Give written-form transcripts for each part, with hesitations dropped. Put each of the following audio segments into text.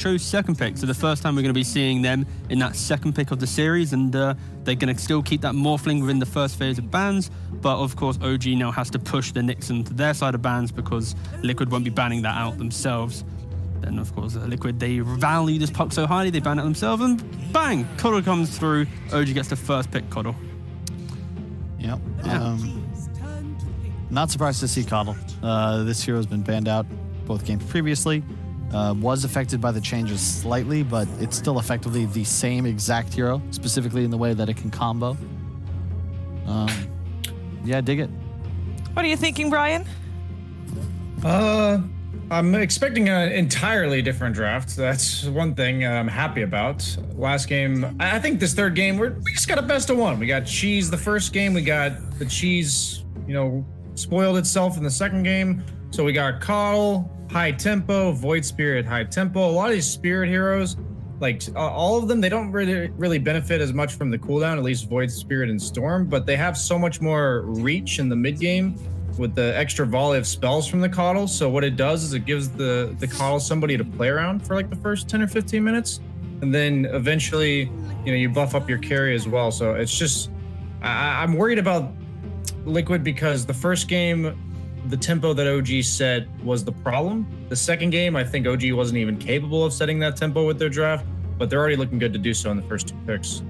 chose second pick. So the first time we're going to be seeing them in that second pick of the series, and they're going to still keep that morphling within the first phase of bans. But of course, OG now has to push the Nixon to their side of bans because Liquid won't be banning that out themselves. Then of course, Liquid, they value this puck so highly, they ban it themselves, and bang, Coddle comes through. OG gets the first pick, Coddle. Yep. Not surprised to see Coddle. This hero's been banned out both games previously. Was affected by the changes slightly, but it's still effectively the same exact hero, specifically in the way that it can combo. Yeah, dig it. What are you thinking, Brian? I'm expecting an entirely different draft. That's one thing I'm happy about. Last game, I think this third game, we just got a best of one. We got Cheese the first game. We got the Cheese, spoiled itself in the second game. So we got Coddle, high tempo, Void Spirit, high tempo. A lot of these Spirit heroes, like all of them, they don't really benefit as much from the cooldown, at least Void Spirit and Storm, but they have so much more reach in the mid game with the extra volley of spells from the Coddle. So what it does is it gives the Coddle somebody to play around for like the first 10 or 15 minutes. And then eventually, you buff up your carry as well. So it's just, I'm worried about Liquid because the first game, the tempo that OG set was the problem. The second game, I think OG wasn't even capable of setting that tempo with their draft, but they're already looking good to do so in the first two picks.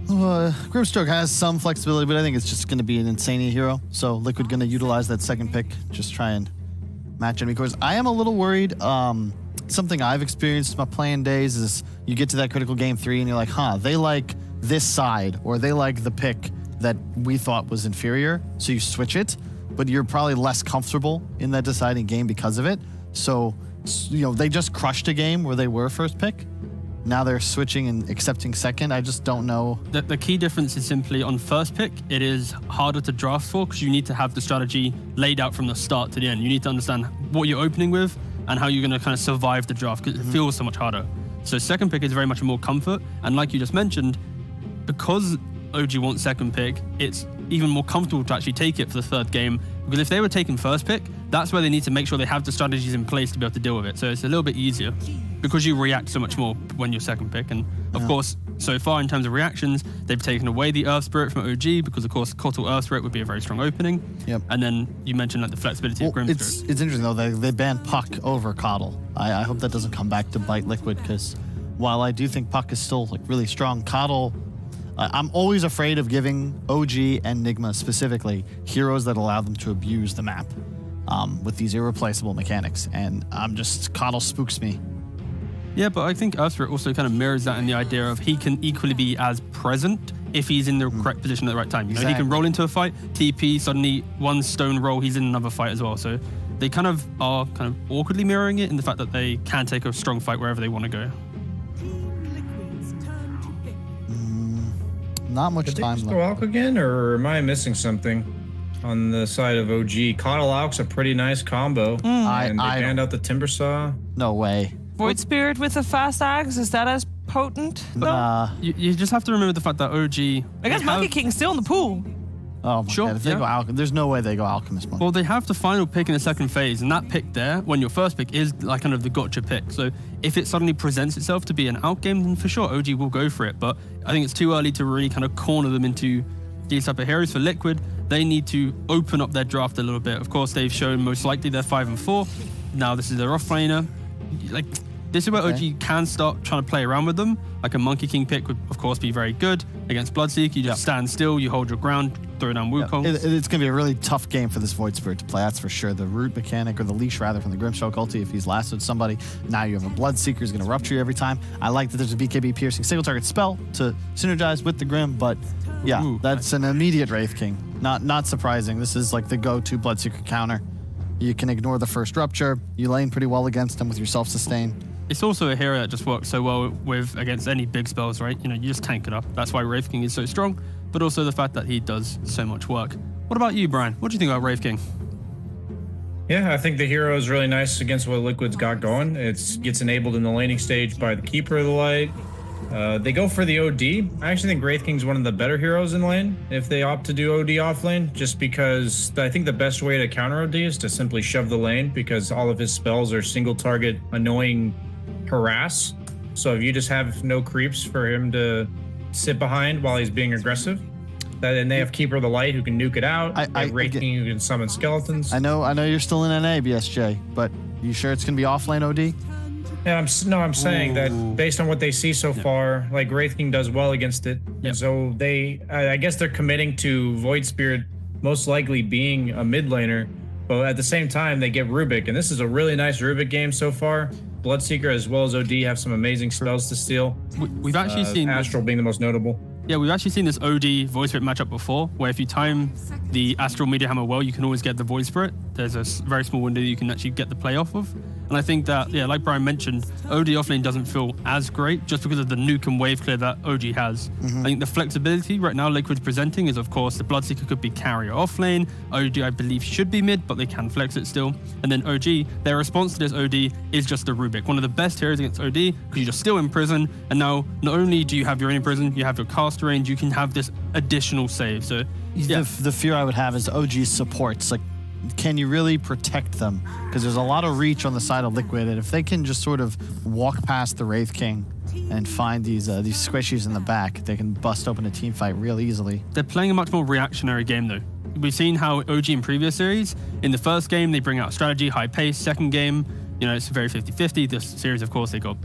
Grimstroke has some flexibility, but I think it's just going to be an insane hero. So Liquid going to utilize that second pick, just try and match enemy cores. I am a little worried. Something I've experienced in my playing days is you get to that critical game 3 and you're like, they like this side, or they like the pick that we thought was inferior. So you switch it, but you're probably less comfortable in that deciding game because of it. So, they just crushed a game where they were first pick. Now they're switching and accepting second. I just don't know. The key difference is simply on first pick, it is harder to draft for because you need to have the strategy laid out from the start to the end. You need to understand what you're opening with and how you're going to kind of survive the draft because it feels so much harder. So second pick is very much more comfort. And like you just mentioned, because OG wants second pick, it's even more comfortable to actually take it for the third game. Because if they were taking first pick, that's where they need to make sure they have the strategies in place to be able to deal with it. So it's a little bit easier because you react so much more when you're second pick. And of course, so far in terms of reactions, they've taken away the Earth Spirit from OG because of course Kotal Earth Spirit would be a very strong opening. Yep. And then you mentioned like the flexibility of Grimstroke. It's interesting though, they banned Puck over Coddle. I hope that doesn't come back to bite Liquid because while I do think Puck is still like really strong, Coddle, I'm always afraid of giving OG and Nigma specifically heroes that allow them to abuse the map with these irreplaceable mechanics. And Coddle spooks me. Yeah, but I think Earth Spirit also kind of mirrors that in the idea of he can equally be as present if he's in the correct position at the right time. He can roll into a fight, TP, suddenly one stone roll, he's in another fight as well. So they kind of are awkwardly mirroring it in the fact that they can take a strong fight wherever they want to go. Not much time left. Did they just go Alk again, or am I missing something on the side of OG? Coddle Alk's a pretty nice combo. And they banned out the Timber Saw. No way. Void Spirit with a fast axe, is that as potent? You just have to remember the fact that OG... I guess Monkey King's still in the pool. Oh my god, if they go Alchemist, there's no way they go Alchemist. Well, they have the final pick in the second phase, and that pick there, when your first pick, is like kind of the gotcha pick. So if it suddenly presents itself to be an out game, then for sure OG will go for it. But I think it's too early to really kind of corner them into these type of heroes. For Liquid, they need to open up their draft a little bit. Of course, they've shown most likely they're 5 and 4. Now this is their offlaner. This is where OG can start trying to play around with them. Like a Monkey King pick would, of course, be very good. Against Bloodseeker, you just stand still, you hold your ground, throw down Wukong. It's going to be a really tough game for this Void Spirit to play, that's for sure. The root mechanic, or the leash rather, from the Grimstroke ulti, if he's lasted somebody, now you have a Bloodseeker who's going to rupture you every time. I like that there's a BKB piercing single target spell to synergize with the Grim, but yeah, that's an immediate Wraith King. Not surprising. This is like the go-to Bloodseeker counter. You can ignore the first rupture. You lane pretty well against him with your self-sustain. It's also a hero that just works so well with against any big spells, right? You just tank it up. That's why Wraith King is so strong, but also the fact that he does so much work. What about you, Brian? What do you think about Wraith King? Yeah, I think the hero is really nice against what Liquid's got going. It gets enabled in the laning stage by the Keeper of the Light. They go for the OD. I actually think Wraith King's one of the better heroes in lane if they opt to do OD off lane, just because I think the best way to counter OD is to simply shove the lane, because all of his spells are single target, annoying harass. So if you just have no creeps for him to sit behind while he's being aggressive, and they have Keeper of the Light who can nuke it out. They have Wraith King who can summon skeletons. I know you're still in NA, BSJ, but you sure it's gonna be offlane OD? Yeah, I'm saying that based on what they see so far, like Wraith King does well against it. And so I guess they're committing to Void Spirit most likely being a mid laner, but at the same time they get Rubik, and this is a really nice Rubik game so far. Bloodseeker as well as OD have some amazing spells to steal. We've actually seen Astral being the most notable. Yeah, we've actually seen this OD Void Spirit matchup before, where if you time the Astral Media Hammer well, you can always get the Void Spirit. There's a very small window you can actually get the play off of. And I think that, yeah, like Brian mentioned, OD offlane doesn't feel as great just because of the nuke and wave clear that OG has. I think the flexibility right now Liquid's presenting is, of course, the Bloodseeker could be carrier offlane. OG, I believe, should be mid, but they can flex it still. And then OG, their response to this OD is just the Rubik. One of the best heroes against OD because you're just still in prison. And now, not only do you have your own in prison, you have your cast range, you can have this additional save. So, yeah. The fear I would have is OG supports. Like, can you really protect them? Because there's a lot of reach on the side of Liquid, and if they can just sort of walk past the Wraith King and find these squishies in the back, they can bust open a team fight real easily. They're playing a much more reactionary game, though. We've seen how OG in previous series, in the first game, they bring out strategy, high pace. Second game, it's very 50-50. This series, of course, they got,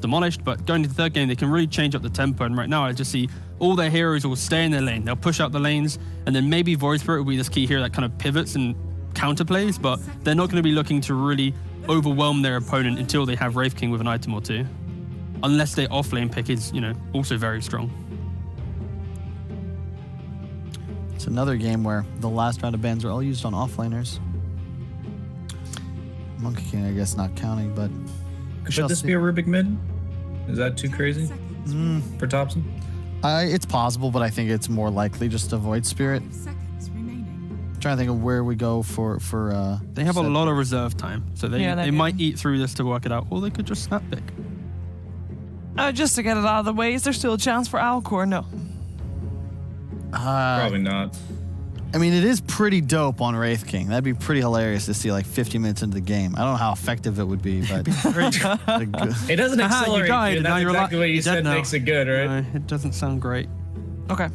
demolished. But going into the third game, they can really change up the tempo. And right now, I just see all their heroes will stay in their lane. They'll push out the lanes, and then maybe Void Spirit will be this key hero that kind of pivots and counterplays, but they're not going to be looking to really overwhelm their opponent until they have Wraith King with an item or two. Unless their offlane pick is, also very strong. It's another game where the last round of bans are all used on offlaners. Monkey King, I guess, not counting, but... Should this be a Rubik mid? Is that too crazy for Thompson? It's possible, but I think it's more likely just a Void Spirit. I'm trying to think of where we go for they have a lot of reserve time, so they might eat through this to work it out, or they could just snap pick. Just to get it out of the way, is there still a chance for Alcor? No. Probably not. I mean, it is pretty dope on Wraith King. That'd be pretty hilarious to see like 50 minutes into the game. I don't know how effective it would be, but it doesn't accelerate. You died, and now that's you're exactly what you said now. Makes it good, right? It doesn't sound great. Okay.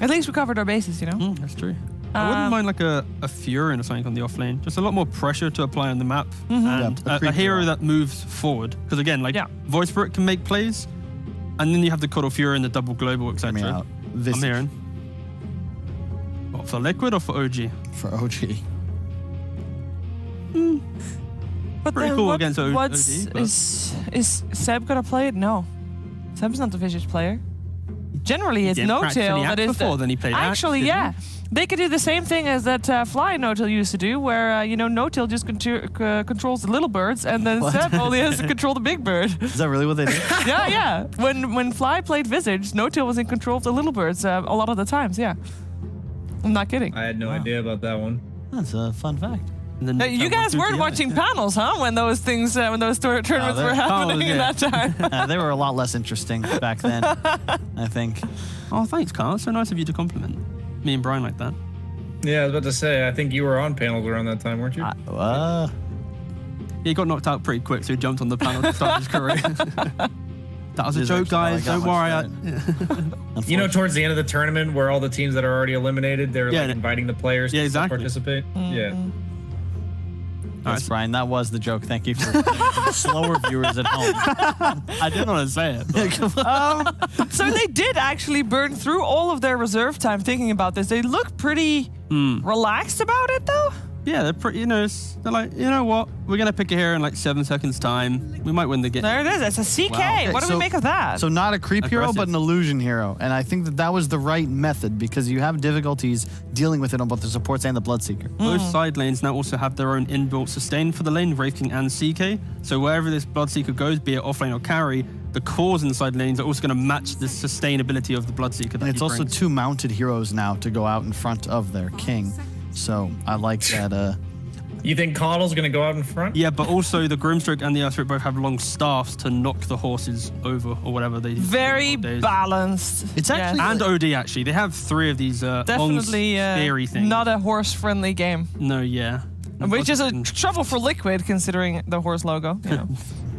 At least we covered our bases, That's true. I wouldn't mind like a Furin or something on the offlane. Just a lot more pressure to apply on the map, and a hero that moves forward. Because again, Void Spirit can make plays, and then you have the Cuddle Fury and the double global, etc. I'm hearing. What, for Liquid or for OG? For OG. But pretty cool against OG. Is Seb gonna play it? No. Seb's not the Visage player. Generally, it's No-Tail that is before, then he played actually, Axe, They could do the same thing as that Fly No-Tail used to do, where, No-Tail just controls the little birds, and then Seb only has to control the big bird. Is that really what they did? Yeah. When Fly played Visage, No-Tail was in control of the little birds a lot of the times, yeah. I'm not kidding. I had no idea about that one. That's a fun fact. You guys weren't watching panels, huh? When those things, when those tournaments were happening in that time. They were a lot less interesting back then, I think. Oh, thanks, Carl. It's so nice of you to compliment me and Brian like that. Yeah, I was about to say, I think you were on panels around that time, weren't you? He got knocked out pretty quick, so he jumped on the panel to start his career. That was a joke, guys. Don't worry. Towards the end of the tournament, where all the teams that are already eliminated, they're inviting the players to participate. Yeah. Yes, Brian, that was the joke. Thank you for the slower viewers at home. I didn't want to say it. So they did actually burn through all of their reserve time thinking about this. They look pretty relaxed about it, though. Yeah, they're pretty, they're like, you know what? We're going to pick a hero in like 7 seconds time. We might win the game. There it is. It's a CK. Wow. What do we make of that? So not a creep hero, but an illusion hero. And I think that was the right method because you have difficulties dealing with it on both the supports and the Bloodseeker. Both side lanes now also have their own inbuilt sustain for the lane, Wraith King and CK. So wherever this Bloodseeker goes, be it offlane or carry, the cores inside lanes are also going to match the sustainability of the Bloodseeker. And it's also 2 mounted heroes now to go out in front of their king. So I like that. You think Coddle's going to go out in front? Yeah, but also the Grimstroke and the Earthroot both have long staffs to knock the horses over or whatever they do. Very balanced. It's actually And OD, actually. They have 3 of these long, definitely scary things. not a horse-friendly game. No, yeah. Which is a trouble for Liquid, considering the horse logo. You know.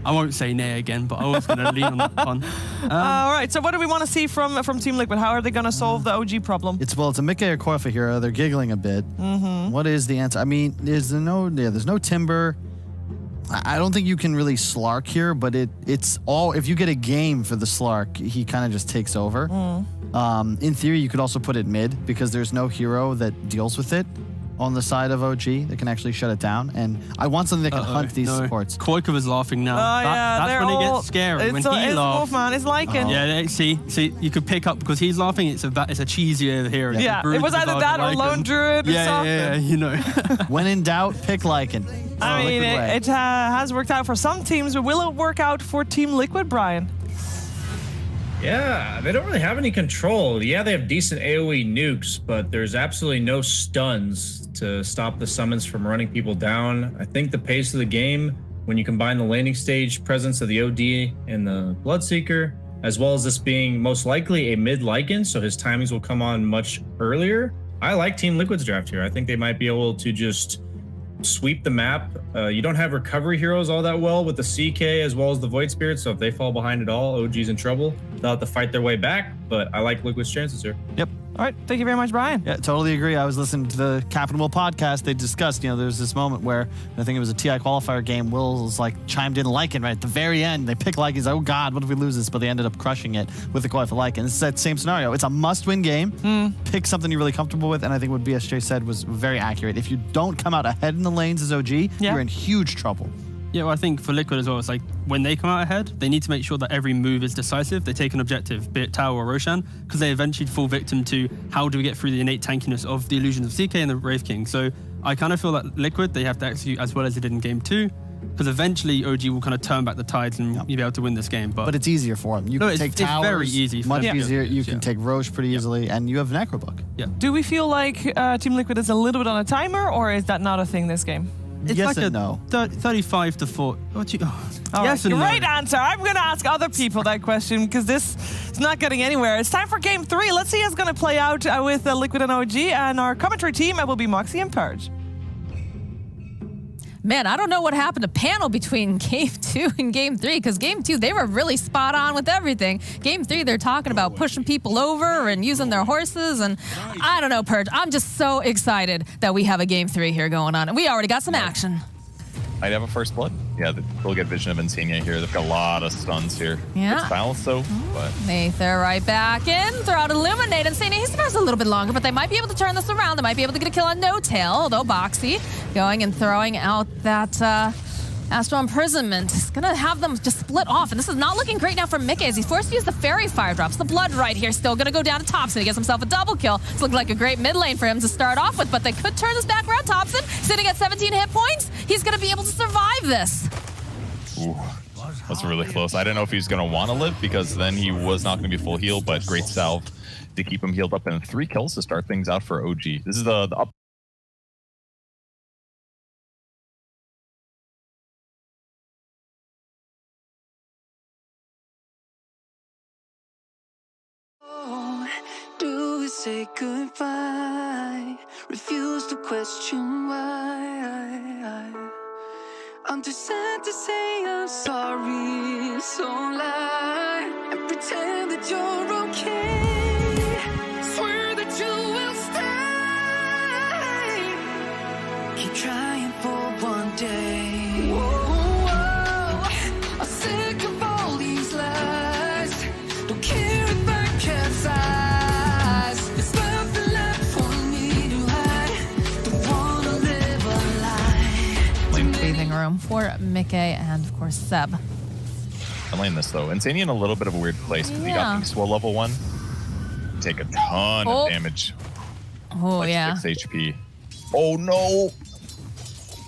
I won't say nay again, but I was going to lean on that one. All right, so what do we want to see from Team Liquid? How are they going to solve the OG problem? it's a Mickey or Koifa hero. They're giggling a bit. What is the answer? I mean, there's no Timber. I don't think you can really Slark here, but it's all, if you get a game for the Slark, he kind of just takes over. In theory, you could also put it mid because there's no hero that deals with it on the side of OG that can actually shut it down. And I want something that can hunt these supports. Koika was laughing now. That's when it gets scary. When he laughs. Wolfman, it's Lycan. Yeah, see, you could pick up because he's laughing. It's a cheesier hero. Yeah, it was either that or Lone Druid. Yeah, you know. When in doubt, pick Lycan. I mean, it has worked out for some teams, but will it work out for Team Liquid, Brian? Yeah, they don't really have any control. Yeah, they have decent AoE nukes, but there's absolutely no stuns to stop the summons from running people down. I think the pace of the game, when you combine the landing stage presence of the OD and the Bloodseeker, as well as this being most likely a mid Lycan, so his timings will come on much earlier. I like Team Liquid's draft here. I think they might be able to just sweep the map. You don't have recovery heroes all that well with the CK as well as the Void Spirit, so if they fall behind at all, OG's in trouble. They'll have to fight their way back, but I like Liquid's chances here. Yep. All right, thank you very much, Brian. Yeah, totally agree. I was listening to the Capital podcast. They discussed, there's this moment where I think it was a TI qualifier game. Will was like chimed in Lycan right at the very end. They pick Lycan. He's like, oh God, what if we lose this? But they ended up crushing it with the Koifa Lycan. It's that same scenario. It's a must-win game. Pick something you're really comfortable with, and I think what BSJ said was very accurate. If you don't come out ahead in the lanes as OG, you're in huge trouble. Yeah, well, I think for Liquid as well, it's like when they come out ahead, they need to make sure that every move is decisive. They take an objective, be it Tao or Roshan, because they eventually fall victim to how do we get through the innate tankiness of the illusions of CK and the Wraith King. So I kind of feel that Liquid, they have to execute as well as they did in game 2, because eventually OG will kind of turn back the tides and you'll be able to win this game. But it's easier for them. You can take towers, it's very easy. Much easier. You can take Roche pretty easily, and you have Necrobook. Yeah. Do we feel like Team Liquid is a little bit on a timer, or is that not a thing this game? It's yes like and no. 35 to 4. Yes and great answer. I'm going to ask other people that question because this is not getting anywhere. It's time for game 3. Let's see how it's going to play out with Liquid and OG. And our commentary team will be Moxie and Purge. Man, I don't know what happened to panel between Game 2 and Game 3, because Game 2, they were really spot on with everything. Game 3, they're talking about pushing people over and using their horses, and I don't know, Purge. I'm just so excited that we have a Game 3 here going on, and we already got some action. Might have a first blood. Yeah, they'll get Vision of Insania here. They've got a lot of stuns here. Yeah. It's balanced though, but... They're right back in. Throw out Illuminate. Insania, he survives a little bit longer, but they might be able to turn this around. They might be able to get a kill on No Tail, although Boxy going and throwing out that Astral Imprisonment is going to have them just split off, and this is not looking great now for Mickey as he's forced to use the Fairy Fire Drops. The Blood right here still going to go down to Thompson. He gets himself a double kill. It's looking like a great mid lane for him to start off with, but they could turn this back around. Thompson sitting at 17 hit points. He's going to be able to survive this. Ooh, that's really close. I didn't know if he was going to want to live because then he was not going to be full heal, but great salve to keep him healed up, and 3 kills to start things out for OG. This is the up. Do we say goodbye? Refuse to question why. I'm too sad to say I'm sorry, so lie and pretend that you're okay. Swear that you will stay. Keep trying for one day. Whoa, I'm sick of all these lies. Don't care if I capsize. There's nothing left for me to hide. Don't wanna live a lie. Breathing room for Mickey and, of course, Seb. I'm laying this though. Insania in a little bit of a weird place because he got Beast Swell level 1. Take a ton of damage. Oh, like yeah. 6 HP. Oh no!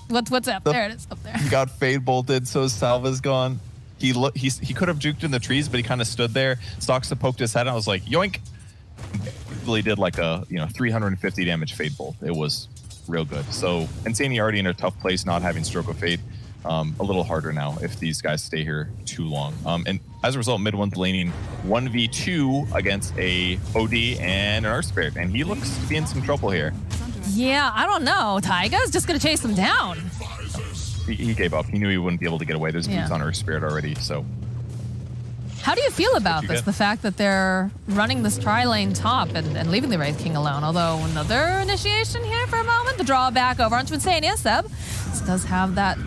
What's up? There it is, up there. He got Fade Bolted, so Salva's gone. He could have juked in the trees, but he kind of stood there. Stockson poked his head, and I was like, yoink! Really did like a 350 damage Fade Bolt. It was real good. So Insane already in a tough place, not having Stroke of Fate. A little harder now if these guys stay here too long. And as a result, mid one's laning 1v2 against a OD and an Earth Spirit, and he looks to be in some trouble here. Yeah, I don't know. Taiga's just going to chase him down. He gave up. He knew he wouldn't be able to get away. There's boots on Earth Spirit already, so. How do you feel about this? The fact that they're running this tri-lane top and leaving the Wraith King alone. Although another initiation here for a moment. The drawback over onto Insania. Seb does have that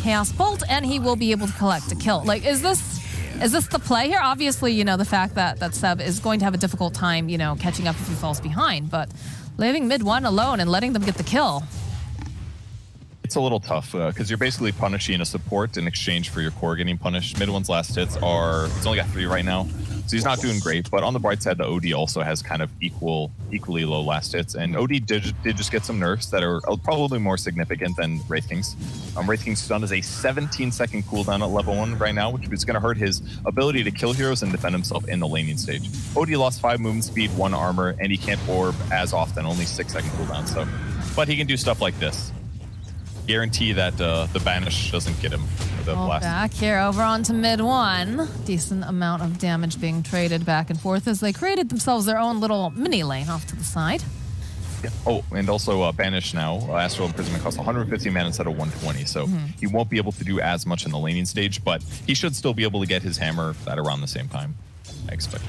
Chaos Bolt, and he will be able to collect a kill. Like, is this the play here? Obviously, you know, the fact that Seb is going to have a difficult time, you know, catching up if he falls behind, but leaving mid one alone and letting them get the kill. It's a little tough because you're basically punishing a support in exchange for your core getting punished. Mid one's last hits are, he's only got 3 right now, so he's not doing great. But on the bright side, the OD also has kind of equally low last hits. And OD did just get some nerfs that are probably more significant than Wraith King's. Wraith King's stun is a 17-second cooldown at level 1 right now, which is going to hurt his ability to kill heroes and defend himself in the laning stage. OD lost 5 movement speed, 1 armor, and he can't orb as often, only 6-second cooldown. So, but he can do stuff like this. Guarantee that the banish doesn't get him. The blast. Back here over onto mid one. Decent amount of damage being traded back and forth as they created themselves their own little mini lane off to the side. Yeah. Oh, and also banish now. Astral Imprisonment costs 150 mana instead of 120, so he won't be able to do as much in the laning stage, but he should still be able to get his hammer at around the same time, I expect.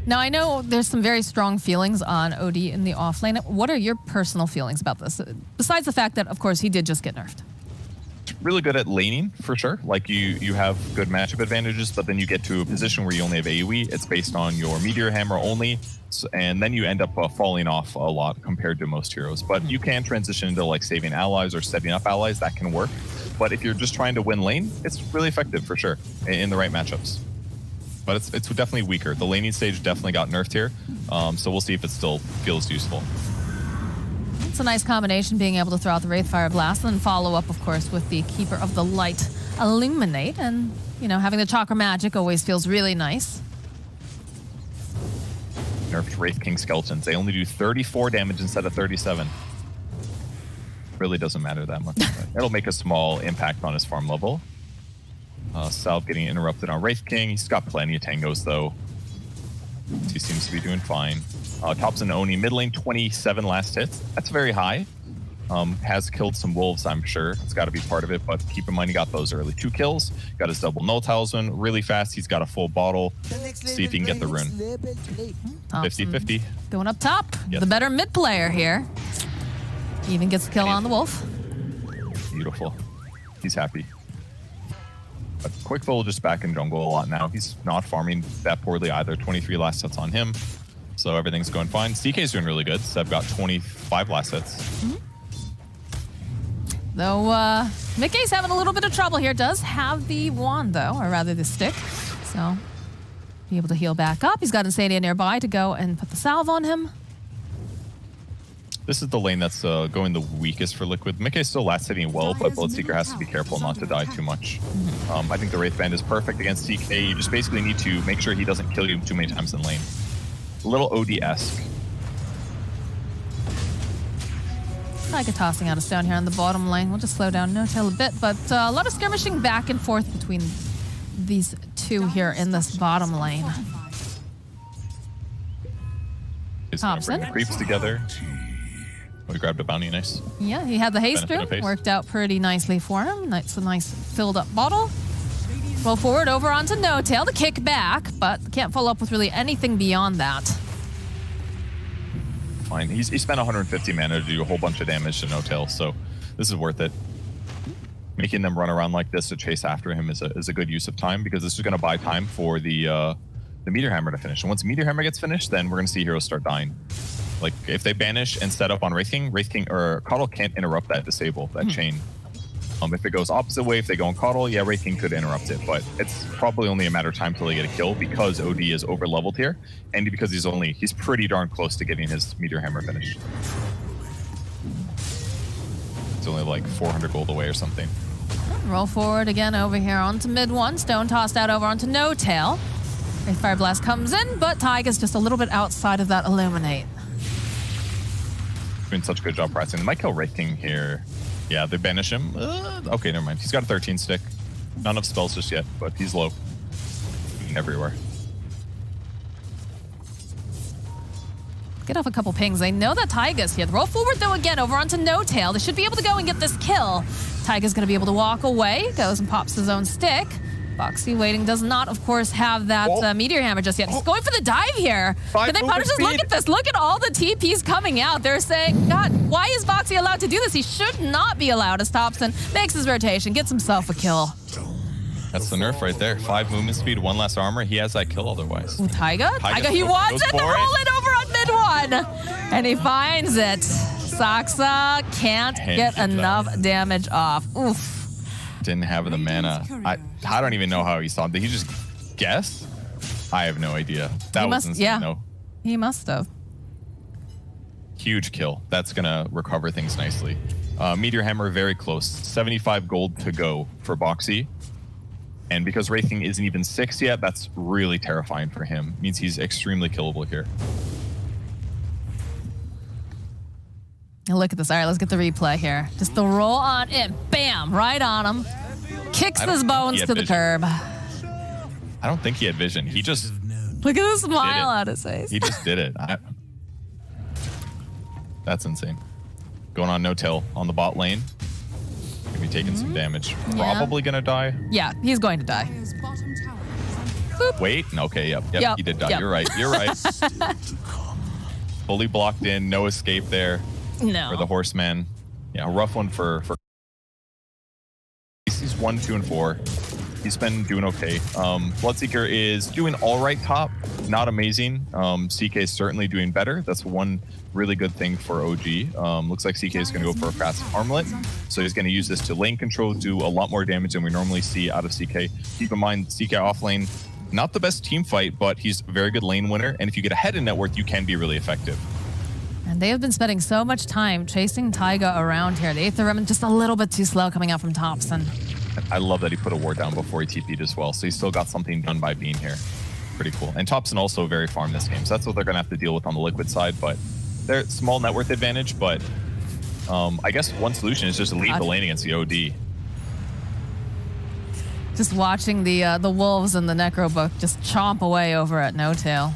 Now, I know there's some very strong feelings on OD in the offlane. What are your personal feelings about this? Besides the fact that, of course, he did just get nerfed. Really good at laning, for sure. Like, you have good matchup advantages, but then you get to a position where you only have AoE. It's based on your Meteor Hammer only, and then you end up falling off a lot compared to most heroes. But you can transition into, like, saving allies or setting up allies. That can work. But if you're just trying to win lane, it's really effective, for sure, in the right matchups. But it's definitely weaker. The laning stage definitely got nerfed here, so we'll see if it still feels useful. It's a nice combination being able to throw out the Wraithfire Blast and then follow up, of course, with the Keeper of the Light Illuminate. And, you know, having the Chakra Magic always feels really nice. Nerfed Wraith King Skeletons. They only do 34 damage instead of 37. Really doesn't matter that much. It'll make a small impact on his farm level. Salve getting interrupted on Wraith King. He's got plenty of tangos, though. He seems to be doing fine. Tops and Oni mid lane, 27 last hits. That's very high. Has killed some wolves, I'm sure. It's got to be part of it, but keep in mind he got those early 2 kills. Got his double null talisman really fast. He's got a full bottle. See if he can get the rune. 50-50. Going up top. Yes. The better mid player here. He even gets the kill on the wolf. Beautiful. He's happy. But Quickful just back in jungle a lot now. He's not farming that poorly either. 23 last hits on him. So everything's going fine. CK's doing really good. Seb got 25 last hits. Though Mickey's having a little bit of trouble here. Does have the wand, though, or rather the stick. So be able to heal back up. He's got Insania nearby to go and put the salve on him. This is the lane that's going the weakest for Liquid. Mickey's still last hitting well, but Bloodseeker has to be careful not to die too much. I think the Wraith Band is perfect against CK. You just basically need to make sure he doesn't kill you too many times in lane. A little OD-esque. Taiga tossing out a stone here on the bottom lane. We'll just slow down No-Tail a bit, but a lot of skirmishing back and forth between these two here in this bottom lane. He's gonna bring the creeps together. We grabbed a bounty, nice. Yeah, he had the haste Benefit of room. haste. Worked out pretty nicely for him. That's a nice filled up bottle. Roll forward over onto No-Tail to kick back, but can't follow up with really anything beyond that. Fine. He spent 150 mana to do a whole bunch of damage to No-Tail, so this is worth it. Making them run around like this to chase after him is a good use of time, because this is going to buy time for the Meteor Hammer to finish. And once Meteor Hammer gets finished, then we're going to see heroes start dying. Like, if they banish and set up on Wraith King or Coddle can't interrupt that disable, that chain. If it goes opposite way, if they go on Coddle, yeah, Wraith King could interrupt it, but it's probably only a matter of time till they get a kill, because OD is over leveled here, and because he's pretty darn close to getting his Meteor Hammer finished. It's only like 400 gold away or something. Roll forward again over here onto mid one. Stone tossed out over onto No-Tail. Fire Blast comes in, but Taiga's just a little bit outside of that Illuminate. doing such a good job pressing. They might kill Wraith King here. Yeah, they banish him. Okay, never mind. He's got a 13 stick. Not enough spells just yet, but he's low. Everywhere. Get off a couple pings. They know that Taiga's here. Roll forward, though, again, over onto No Tail. They should be able to go and get this kill. Taiga's going to be able to walk away. Goes and pops his own stick. Boxy waiting, does not, of course, have that Meteor Hammer just yet. He's going for the dive here. Can they punish this? Look at this. Look at all the TPs coming out. They're saying, God, why is Boxy allowed to do this? He should not be allowed as Thompson makes his rotation, gets himself a kill. That's the nerf right there. 5 movement speed, 1 less armor. He has that kill otherwise. Ooh, Taiga, he wants it to roll it over on mid 1. And he finds it. Saksa can't get enough damage off. Oof. Didn't have the mana. I don't even know how he saw him. Did he just guess? I have no idea. That was insane. Yeah, no. He must have. Huge kill. That's going to recover things nicely. Meteor Hammer very close. 75 gold to go for Boxy. And because Wraith King isn't even 6 yet, that's really terrifying for him. Means he's extremely killable here. Look at this. All right, let's get the replay here. Just the roll on in. Bam! Right on him. Kicks his bones to the curb. I don't think he had vision. He just... Look at the smile on his face. He just did it. That's insane. Going on No Tail on the bot lane. Gonna be taking some damage. Yeah. Probably gonna die. Yeah, he's going to die. Boop. Wait. Okay, yep, he did die. Yep. You're right. Fully blocked in. No escape there. No. For the Horseman. Yeah, a rough one for he's 1, 2, and 4. He's been doing okay. Bloodseeker is doing all right top, not amazing. CK is certainly doing better. That's one really good thing for OG. Looks like CK is going to go for a fast armlet. So he's going to use this to lane control, do a lot more damage than we normally see out of CK. Keep in mind, CK off lane, not the best team fight, but he's a very good lane winner. And if you get ahead in net worth, you can be really effective. And they have been spending so much time chasing Taiga around here. The Aether Remnant just a little bit too slow coming out from Thompson. I love that he put a ward down before he TP'd as well. So he still got something done by being here. Pretty cool. And Thompson also very farm this game. So that's what they're going to have to deal with on the Liquid side. But they're small net worth advantage. But I guess one solution is just to leave the lane against the OD. Just watching the Wolves and the Necro Book just chomp away over at No Tail.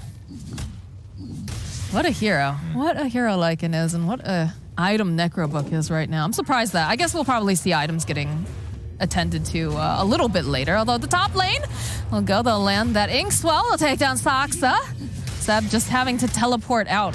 What a hero. What a hero Lycan is, and what a item Necro Book is right now. I'm surprised that. I guess we'll probably see items getting attended to a little bit later. Although the top lane will go, they'll land that Ink Swell. They'll take down Saksa. Seb just having to teleport out.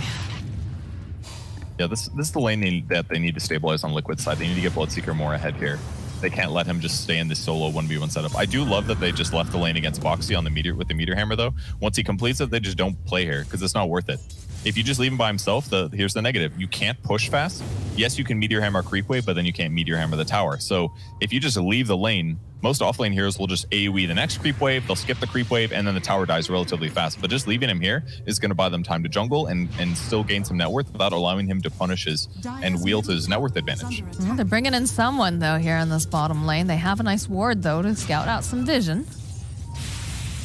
Yeah, this is the lane that they need to stabilize on Liquid side. They need to get Bloodseeker more ahead here. They can't let him just stay in this solo 1v1 setup. I do love that they just left the lane against Boxy on the Meteor with the Meteor Hammer though. Once he completes it, they just don't play here because it's not worth it. If you just leave him by himself, here's the negative. You can't push fast. Yes, you can Meteor Hammer creep wave, but then you can't Meteor Hammer the tower. So if you just leave the lane, most offlane heroes will just AoE the next creep wave, they'll skip the creep wave, and then the tower dies relatively fast. But just leaving him here is going to buy them time to jungle and still gain some net worth without allowing him to punish and wield his net worth advantage. Well, they're bringing in someone, though, here in this bottom lane. They have a nice ward, though, to scout out some vision.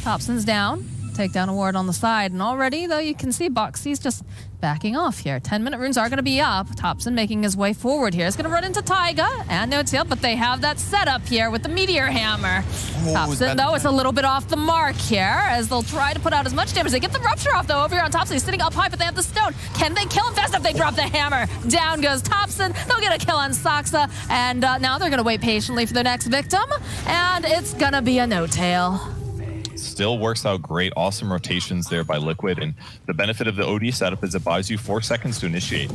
Thompson's down. Take down a ward on the side. And already, though, you can see Boxy's just backing off here. 10-minute runes are going to be up. Thompson making his way forward here. He's going to run into Taiga and No Tail, but they have that setup here with the Meteor Hammer. Thompson, though, it's a little bit off the mark here as they'll try to put out as much damage. They get the Rupture off, though, over here on Thompson. He's sitting up high, but they have the stone. Can they kill him fast enough? They drop the hammer. Down goes Thompson. They'll get a kill on Saksa. And now they're going to wait patiently for their next victim. And it's going to be a No Tail. Still works out great. Awesome rotations there by Liquid. And the benefit of the OD setup is it buys you 4 seconds to initiate.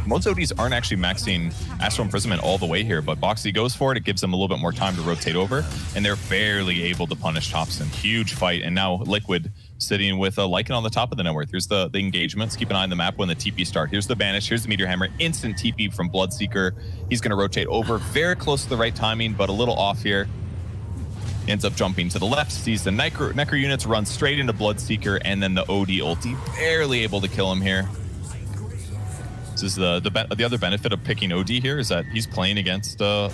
Most ODs aren't actually maxing Astral Imprisonment all the way here, but Boxy goes for it. It gives them a little bit more time to rotate over, and they're barely able to punish Thompson. Huge fight, and now Liquid sitting with a Lycan on the top of the net worth. Here's the engagements. Keep an eye on the map when the TP start. Here's the Banish. Here's the Meteor Hammer. Instant TP from Bloodseeker. He's going to rotate over. Very close to the right timing, but a little off here. Ends up jumping to the left, sees the Necro units, run straight into Bloodseeker, and then the OD ulti. Barely able to kill him here. This is the other benefit of picking OD here is that he's playing against a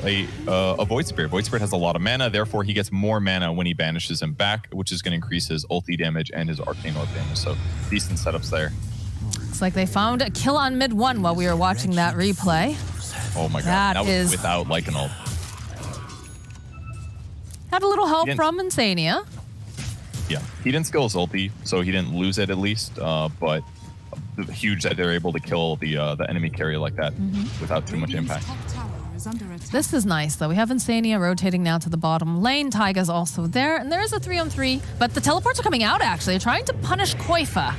Void Spirit. Void Spirit has a lot of mana, therefore he gets more mana when he banishes him back, which is going to increase his ulti damage and his Arcane Orb damage. So decent setups there. Looks like they found a kill on mid 1 while we were watching that replay. Oh my god, That that is- was without like an ult. Had a little help didn't- from Insania. Yeah, he didn't skill his ulti, so he didn't lose it at least. But huge that they're able to kill the enemy carry like that without too much impact. This is nice, though. We have Insania rotating now to the bottom lane. Taiga's also there, and there is a 3-on-3, but the teleports are coming out, actually. They're trying to punish Koifa.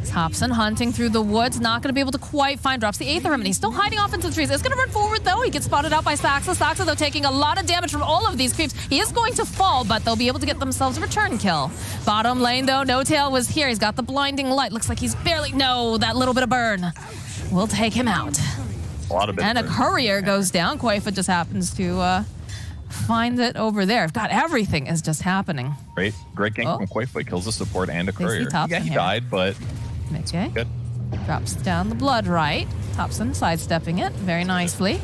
Thompson hunting through the woods, not going to be able to quite find. Drops the Aether Rim, and he's still hiding off into the trees. It's going to run forward, though. He gets spotted out by Saxa. Saxa, though, taking a lot of damage from all of these creeps. He is going to fall, but they'll be able to get themselves a return kill. Bottom lane, though, No Tail was here. He's got the blinding light. Looks like he's barely... No, that little bit of burn will take him out. A lot of it. And a courier goes down. Koifa just happens to find it over there. God, everything is just happening. Great gank from Koifa. Kills a support and a courier. Thompson He here. died, but Okay. good. Drops down the blood right. Thompson sidestepping it very nicely.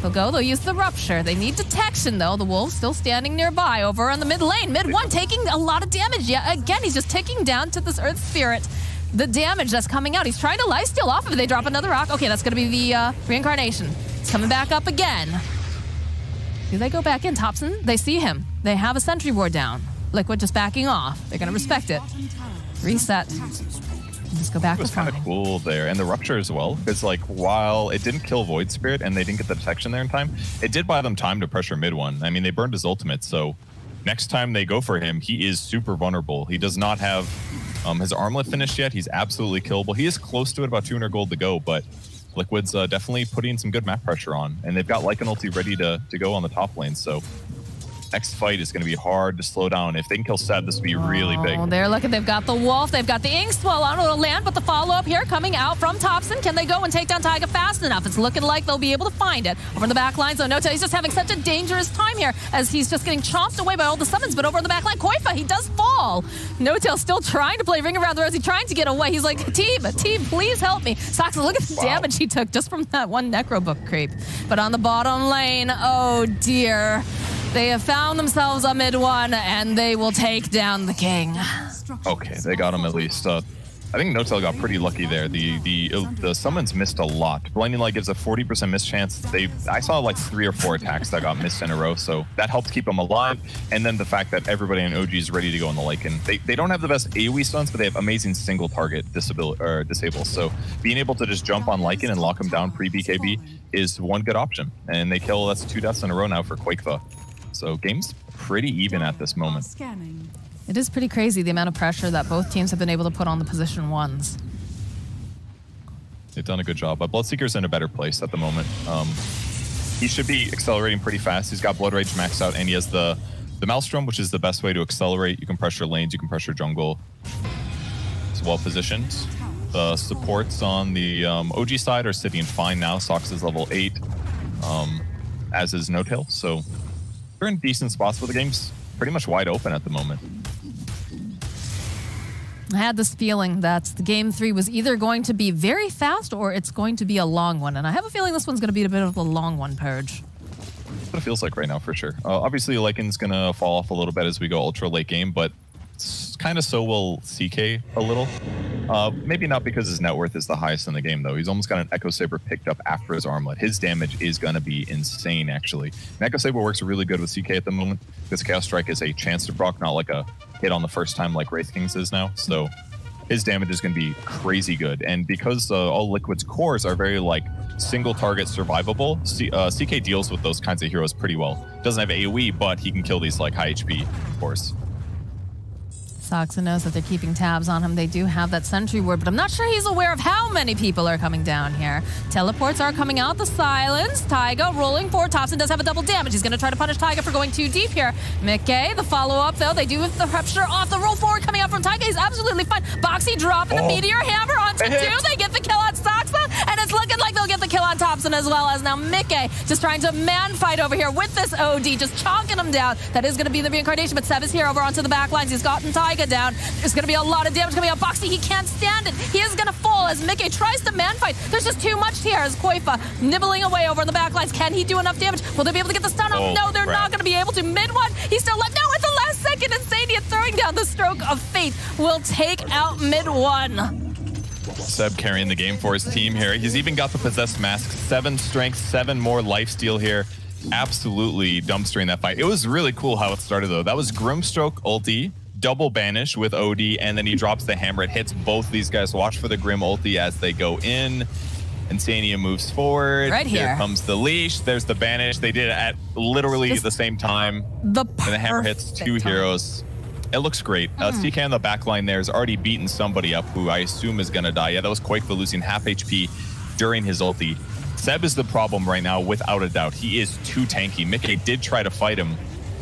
They'll use the rupture. They need detection, though. The wolf still standing nearby over on the mid lane. Mid 1 taking a lot of damage. Yeah, again, he's just ticking down to this Earth Spirit. The damage that's coming out. He's trying to lifesteal off of it. They drop another rock. Okay, that's going to be the reincarnation. He's coming back up again. Do they go back in? Thompson, they see him. They have a sentry ward down. Liquid just backing off. They're going to respect it. Reset. Just go back It was to kind of farming. cool there, and the rupture as well, because like while it didn't kill Void Spirit and they didn't get the detection there in time, it did buy them time to pressure mid 1. I mean, they burned his ultimate, so next time they go for him, he is super vulnerable. He does not have his armlet finished yet. He's absolutely killable. He is close to it, about 200 gold to go, but Liquid's definitely putting some good map pressure on, and they've got Lycan ulti ready to go on the top lane, so next fight is going to be hard to slow down. If they can kill Seb, this will be really big. Oh, they're looking. They've got the wolf. They've got the ink swell on. It'll land, but the follow-up here coming out from Thompson. Can they go and take down Taiga fast enough? It's looking like they'll be able to find it. Over in the back line, so No Tail, he's just having such a dangerous time here as he's just getting chomped away by all the summons, but over in the back line, Koifa, he does fall. No Tail still trying to play Ring Around the Rosie, trying to get away. He's like, team, please help me. Saxa, look at the damage he took just from that one Necro Book creep. But on the bottom lane, oh dear. They have found themselves a mid 1, and they will take down the king. Okay, they got him at least. I think No Tail got pretty lucky there. The summons missed a lot. Blinding Light gives a 40% miss chance. I saw like 3 or 4 attacks that got missed in a row, so that helped keep them alive. And then the fact that everybody in OG is ready to go on the Lycan. They don't have the best AoE stuns, but they have amazing single target disable. So being able to just jump on Lycan and lock him down pre-BKB is one good option. And they kill, that's 2 deaths in a row now for Quakefa. So game's pretty even at this moment. It is pretty crazy the amount of pressure that both teams have been able to put on the position 1s. They've done a good job. But Bloodseeker's in a better place at the moment. He should be accelerating pretty fast. He's got Blood Rage maxed out, and he has the Maelstrom, which is the best way to accelerate. You can pressure lanes, you can pressure jungle. It's well positioned. The supports on the OG side are sitting fine now. Sox is level 8, as is No Tail. So they're in decent spots, but the game's pretty much wide open at the moment. I had this feeling that the game 3 was either going to be very fast or it's going to be a long one. And I have a feeling this one's going to be a bit of a long one, Purge. That's what it feels like right now, for sure. Obviously, Lycan's going to fall off a little bit as we go ultra late game, but kind of so will CK a little. Maybe not because his net worth is the highest in the game, though. He's almost got an Echo Saber picked up after his armlet. His damage is going to be insane, actually. And Echo Saber works really good with CK at the moment because Chaos Strike is a chance to proc, not like a hit on the first time like Wraith King's is now. So his damage is going to be crazy good. And because all Liquid's cores are very like single target survivable, CK deals with those kinds of heroes pretty well. Doesn't have AoE, but he can kill these like high HP cores. Saxa knows that they're keeping tabs on him. They do have that sentry ward, but I'm not sure he's aware of how many people are coming down here. Teleports are coming out. The silence. Taiga rolling forward. Thompson does have a double damage. He's going to try to punish Taiga for going too deep here. Mickey, the follow-up, though. They do have the rupture off. The roll forward coming out from Taiga. He's absolutely fine. Boxy dropping the meteor hammer onto 2. They get the kill on Saxa, and it's looking like they'll get the kill on Thompson as well, as now Mickey just trying to man fight over here with this OD, just chonking him down. That is going to be the reincarnation, but Seb is here over onto the back lines. He's gotten Taiga down. There's going to be a lot of damage coming out. Boxy, he can't stand it. He is going to fall as Mickey tries to man fight. There's just too much here as Koifa nibbling away over the back lines. Can he do enough damage? Will they be able to get the stun off? No, they're not going to be able to. Mid 1, he's still left. No, at the last second, Insania throwing down the stroke of fate will take out mid 1. Seb carrying the game for his team here. He's even got the possessed mask, 7 strength, 7 more lifesteal here. Absolutely dumpstering that fight. It was really cool how it started though. That was Grimstroke ulti, double banish with OD, and then he drops the hammer. It hits both these guys. Watch for the Grim ulti as they go in. Insania moves forward. Right here. Here comes the leash. There's the banish. They did it at literally the same time. And the hammer hits 2 heroes. It looks great. CK on the backline there has already beaten somebody up who I assume is going to die. Yeah, that was Quakeva losing half HP during his ulti. Seb is the problem right now, without a doubt. He is too tanky. Mickey did try to fight him,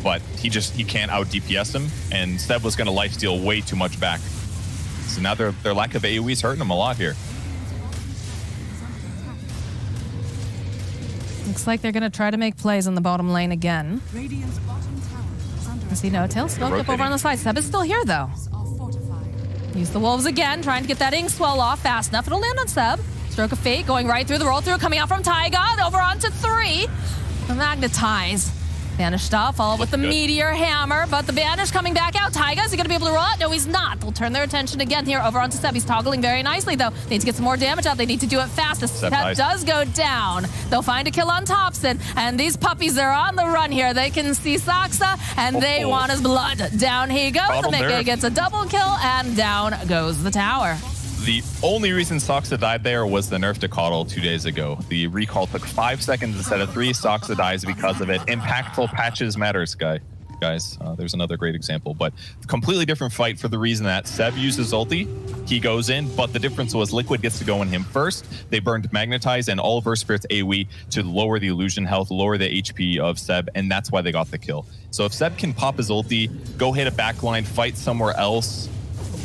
but he can't out DPS him, and Seb was going to lifesteal way too much back. So now their lack of AoE is hurting him a lot here. Looks like they're going to try to make plays in the bottom lane again. I see No-Tail smoked up over on the side. Seb is still here, though. Use the Wolves again, trying to get that ink swell off fast enough. It'll land on Seb. Stroke of Fate going right through the roll through, coming out from Taiga, over onto 3. The Magnetize. Banished off, followed with the Meteor Hammer, but the Banish coming back out. Taiga, is he going to be able to roll it? No, he's not. They'll turn their attention again here over onto Seb. He's toggling very nicely, though. They need to get some more damage out. They need to do it fast. The Seb does go down. They'll find a kill on Thompson, and these puppies are on the run here. They can see Saksa, and they want his blood. Down he goes. The Mickey gets a double kill, and down goes the tower. The only reason Saksa died there was the nerf to Coddle 2 days ago. The recall took 5 seconds instead of 3. Saksa dies because of it. Impactful patches matters, guys. There's another great example, but completely different fight for the reason that Seb uses ulti, he goes in, but the difference was Liquid gets to go in him first. They burned Magnetize and all of Earth Spirit's AoE to lower the illusion health, lower the HP of Seb, and that's why they got the kill. So if Seb can pop his ulti, go hit a backline, fight somewhere else,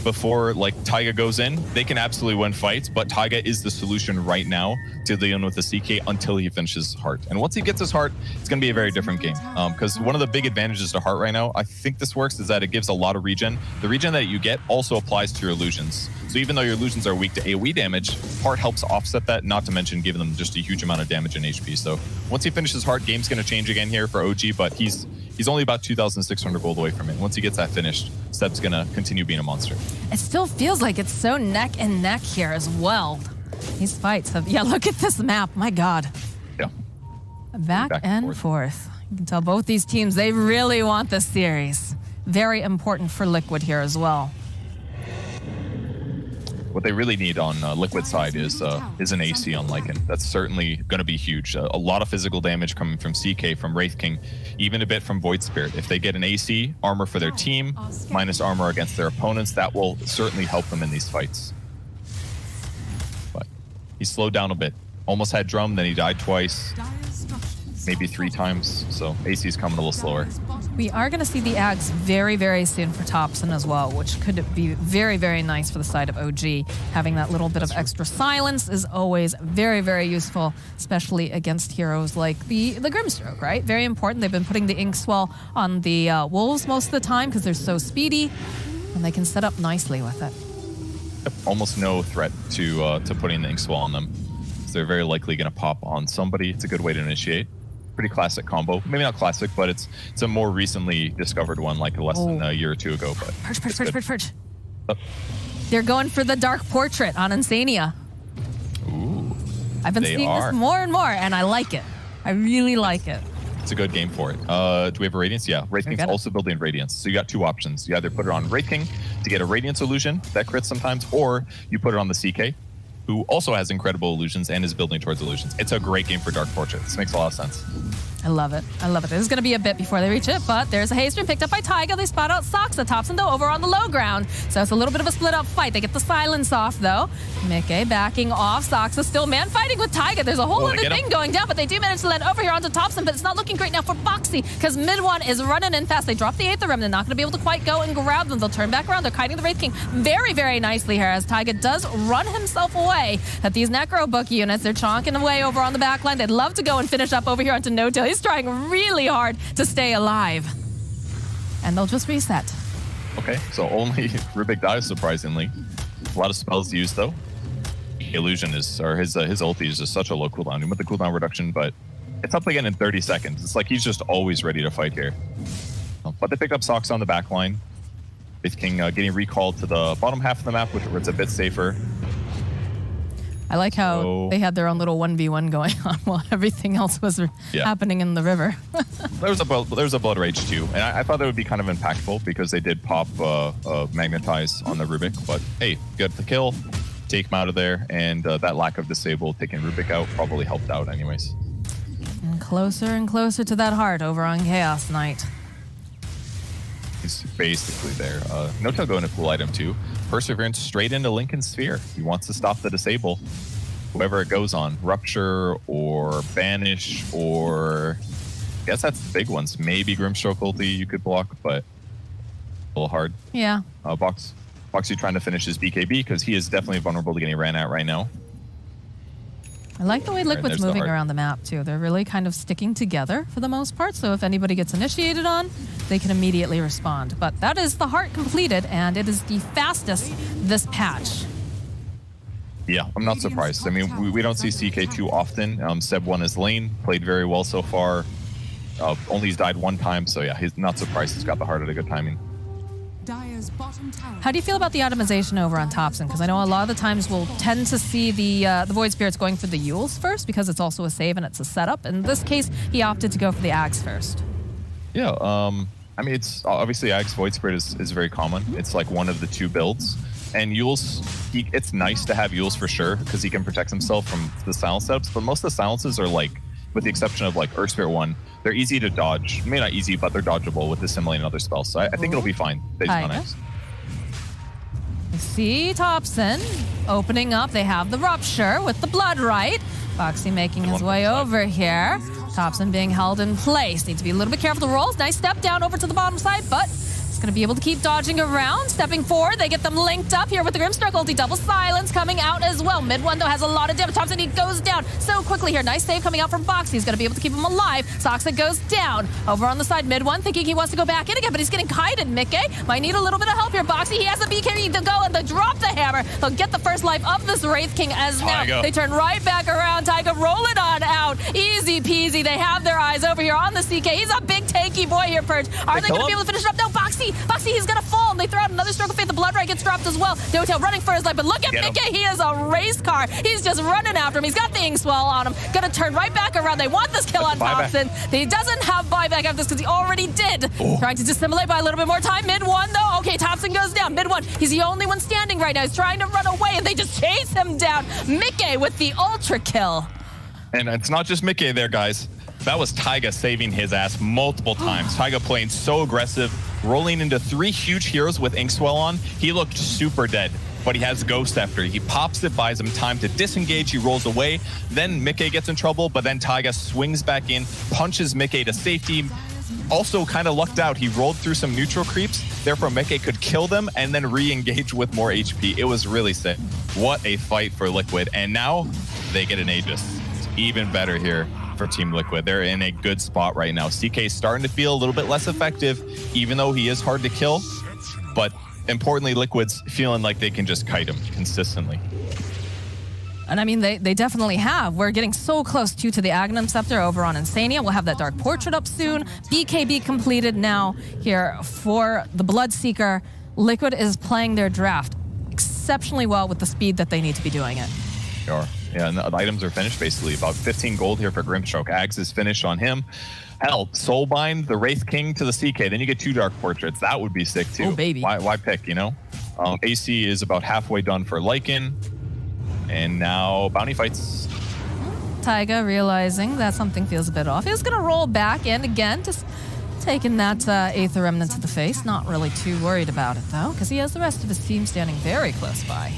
before like Taiga goes in, they can absolutely win fights, but Taiga is the solution right now to dealing with the CK until he finishes Heart. And once he gets his Heart, it's going to be a very different game. Because one of the big advantages to Heart right now, I think this works, is that it gives a lot of regen. The regen that you get also applies to your illusions. So even though your illusions are weak to AoE damage, Heart helps offset that, not to mention giving them just a huge amount of damage and HP. So once he finishes Heart, game's going to change again here for OG, but he's only about 2,600 gold away from it. Once he gets that finished, Seb's going to continue being a monster. It still feels like it's so neck and neck here as well. These fights have, yeah, look at this map. My God. Yeah. Back and forth. You can tell both these teams, they really want this series. Very important for Liquid here as well. What they really need on Liquid side is an AC on Lycan. That's certainly going to be huge. A lot of physical damage coming from CK, from Wraith King, even a bit from Void Spirit. If they get an AC, armor for their team, minus armor against their opponents, that will certainly help them in these fights. But he slowed down a bit. Almost had Drum, then he died twice, maybe 3 times. So AC's coming a little slower. We are going to see the Ags very, very soon for Thompson as well, which could be very, very nice for the side of OG. Having that little bit of extra silence is always very, very useful, especially against heroes like the Grimstroke, right? Very important. They've been putting the ink swell on the Wolves most of the time because they're so speedy, and they can set up nicely with it. Almost no threat to putting the ink swell on them. So they're very likely going to pop on somebody. It's a good way to initiate. Pretty classic combo. Maybe not classic, but it's a more recently discovered one, like less than a year or 2 ago. But Purge. They're going for the Dark Portrait on Insania. Ooh. I've been seeing this more and more, and I like it. I really like it. It's a good game for it. Do we have a Radiance? Yeah, Wraith King's also building Radiance. So you got 2 options. You either put it on Wraith King to get a Radiance illusion that crits sometimes, or you put it on the CK, who also has incredible illusions and is building towards illusions. It's a great game for Dark Portrait. This makes a lot of sense. I love it. I love it. This is going to be a bit before they reach it, but there's a haste stream picked up by Taiga. They spot out Saksa. Thompson, though, over on the low ground. So it's a little bit of a split-up fight. They get the silence off, though. Mickey backing off. Saksa still man-fighting with Taiga. There's a whole other thing going down, but they do manage to land over here onto Thompson, but it's not looking great now for Boxy, because mid one is running in fast. They drop the 8th Remnant. Not going to be able to quite go and grab them. They'll turn back around. They're kiting the Wraith King very, very nicely here, as Taiga does run himself away. At these Necro Book units, they're chonking away over on the back line. They'd love to go and finish up over here onto No-Tail. He's trying really hard to stay alive. And they'll just reset. Okay, so only Rubik dies, surprisingly. A lot of spells used, though. Illusion is, or his ulti is just such a low cooldown. With the cooldown reduction, but it's up again in 30 seconds. It's like he's just always ready to fight here. But they picked up Sox on the back line. Wraith King getting recalled to the bottom half of the map, where it's a bit safer. I like how So- they had their own little 1v1 going on while everything else was happening in the river. There's a blood rage too, and I thought that would be kind of impactful because they did pop magnetize on the Rubik. But hey, good the kill, take him out of there, and that lack of disable taking Rubik out probably helped out anyways. And closer to that heart over on Chaos Knight. He's basically there. No-tail going to cool item too. Perseverance straight into Lincoln's Sphere. He wants to stop the disable. Whoever it goes on. Rupture or Banish or... I guess that's the big ones. Maybe Grimstroke ulti you could block, but a little hard. Yeah. Boxy trying to finish his BKB because he is definitely vulnerable to getting ran at right now. I like the way Liquid's there's the moving heart. around the map too. They're really kind of sticking together for the most part. So if anybody gets initiated on, they can immediately respond. But that is the heart completed, and it is the fastest this patch. Yeah, I'm not surprised. I mean, we don't see CK too often. Seb won his lane, played very well so far. Only he's died one time, so yeah, he's not surprised he's got the heart at a good timing. How do you feel about the itemization over on Thompson? Because I know a lot of the times we'll tend to see the Void Spirits going for the Yules first because it's also a save and it's a setup. In this case, he opted to go for the Ags first. Yeah, I mean, it's obviously Ag's Void Spirit is very common. It's like one of the two builds. And Yules, it's nice to have Yules for sure because he can protect himself from the silence setups, but most of the silences are like, with the exception of like Earth Spirit 1, they're easy to dodge. Maybe not easy, but they're dodgeable with Assimilate and other spells. So I think it'll be fine. They just Kinda. X. We see Thompson opening up. They have the Rupture with the Blood Right. Foxy making his way over here. Thompson being held in place. Need to be a little bit careful the rolls. Nice step down over to the bottom side, but he's going to be able to keep dodging around. Stepping forward, they get them linked up here with the Grimstroke ulti. Double silence coming out as well. Mid one, though, has a lot of damage. Thompson, he goes down so quickly here. Nice save coming out from Foxy. He's going to be able to keep him alive. Soxa goes down. Over on the side, mid one, thinking he wants to go back in again, but he's getting kited. Mickey might need a little bit of help here. Boxy, he has a BKB to go and they drop the hammer. They'll get the first life of this Wraith King as now Taiga. they turn right back around. Taiga, roll it on out. Easy peasy. They have their eyes over here on the CK. He's a big tanky boy here, Purge. Are they going to be able to finish it up? No, Boxy, he's going to fall. And they throw out another stroke of faith. The Blood Right gets dropped as well. No-tail running for his life, but look at Mickey. He is a race car. He's just running after him. He's got the Inkswell on him. Going to turn right back around. They want this kill on Thompson. He doesn't have buyback after this because he already did. Trying to dissimulate by a little bit more time. Mid one, though. Okay, Thompson goes down. Mid one. He's the only one standing right now. He's trying to run away, and they just chase him down. Mickey with the ultra kill. And it's not just Mickey there, guys. That was Taiga saving his ass multiple times. Taiga playing so aggressive, rolling into 3 huge heroes with Inkswell on. He looked super dead, but he has Ghost after. He pops it, buys him time to disengage, he rolls away. Then Mickey gets in trouble, but then Taiga swings back in, punches Mickey to safety. Also kind of lucked out. He rolled through some neutral creeps, therefore Mickey could kill them and then re-engage with more HP. It was really sick. What a fight for Liquid. And now they get an Aegis. It's even better here for Team Liquid. They're in a good spot right now. CK's starting to feel a little bit less effective, even though he is hard to kill. But importantly, Liquid's feeling like they can just kite him consistently. And I mean, they definitely have. We're getting so close to the Agnum Scepter over on Insania. We'll have that Dark Portrait up soon. BKB completed now here for the Bloodseeker. Liquid is playing their draft exceptionally well with the speed that they need to be doing it. Sure. Yeah, and the items are finished basically. About 15 gold here for Grimstroke. Ags is finished on him. Hell, Soulbind, the Wraith King to the CK. Then you get 2 Dark Portraits. That would be sick too. Oh, baby. Why pick, you know? AC is about halfway done for Lycan. And now Bounty fights. Taiga realizing that something feels a bit off. He's going to roll back in again, just taking that Aether Remnant to the face. Not really too worried about it though, because he has the rest of his team standing very close by.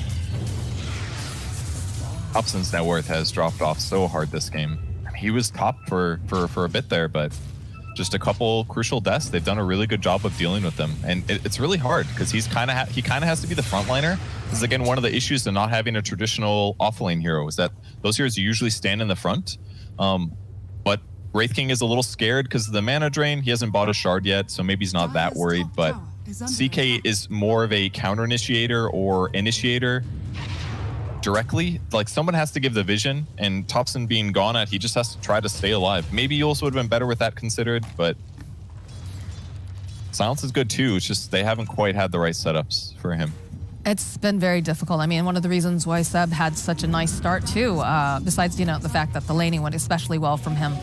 Upson's net worth has dropped off so hard this game. I mean, he was top for a bit there, but just a couple crucial deaths. They've done a really good job of dealing with them, and it's really hard because he kind of has to be the frontliner. This is again one of the issues of not having a traditional off-lane hero is that those heroes usually stand in the front. But Wraith King is a little scared because of the mana drain. He hasn't bought a shard yet, so maybe he's not that worried. But CK is more of a counter initiator or initiator directly. Like someone has to give the vision, and Thompson being gone at, he just has to try to stay alive. Maybe Yules would have been better with that considered, but Silence is good too. It's just they haven't quite had the right setups for him. It's been very difficult. I mean, one of the reasons why Seb had such a nice start too, besides, you know, the fact that the laning went especially well from him,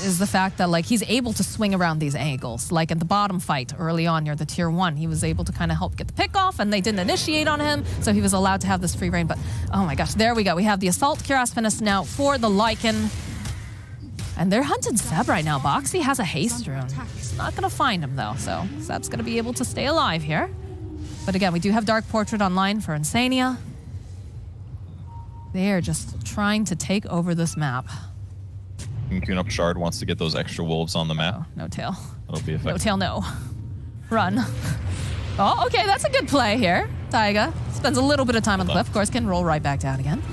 is the fact that like he's able to swing around these angles. Like in the bottom fight early on near the tier 1, he was able to kind of help get the pick off and they didn't initiate on him, so he was allowed to have this free reign. But oh my gosh, there we go. We have the Assault Cuirass finish now for the Lycan. And they're hunting Seb right now. Boxy has a haste rune. He's not gonna find him though, so Seb's gonna be able to stay alive here. But again, we do have Dark Portrait online for Insania. They are just trying to take over this map. Tune up Shard wants to get those extra wolves on the map. Oh, no tail. That'll be effective. No tail, no. Run. Oh, okay, that's a good play here. Taiga spends a little bit of time on the cliff. Of course, can roll right back down again.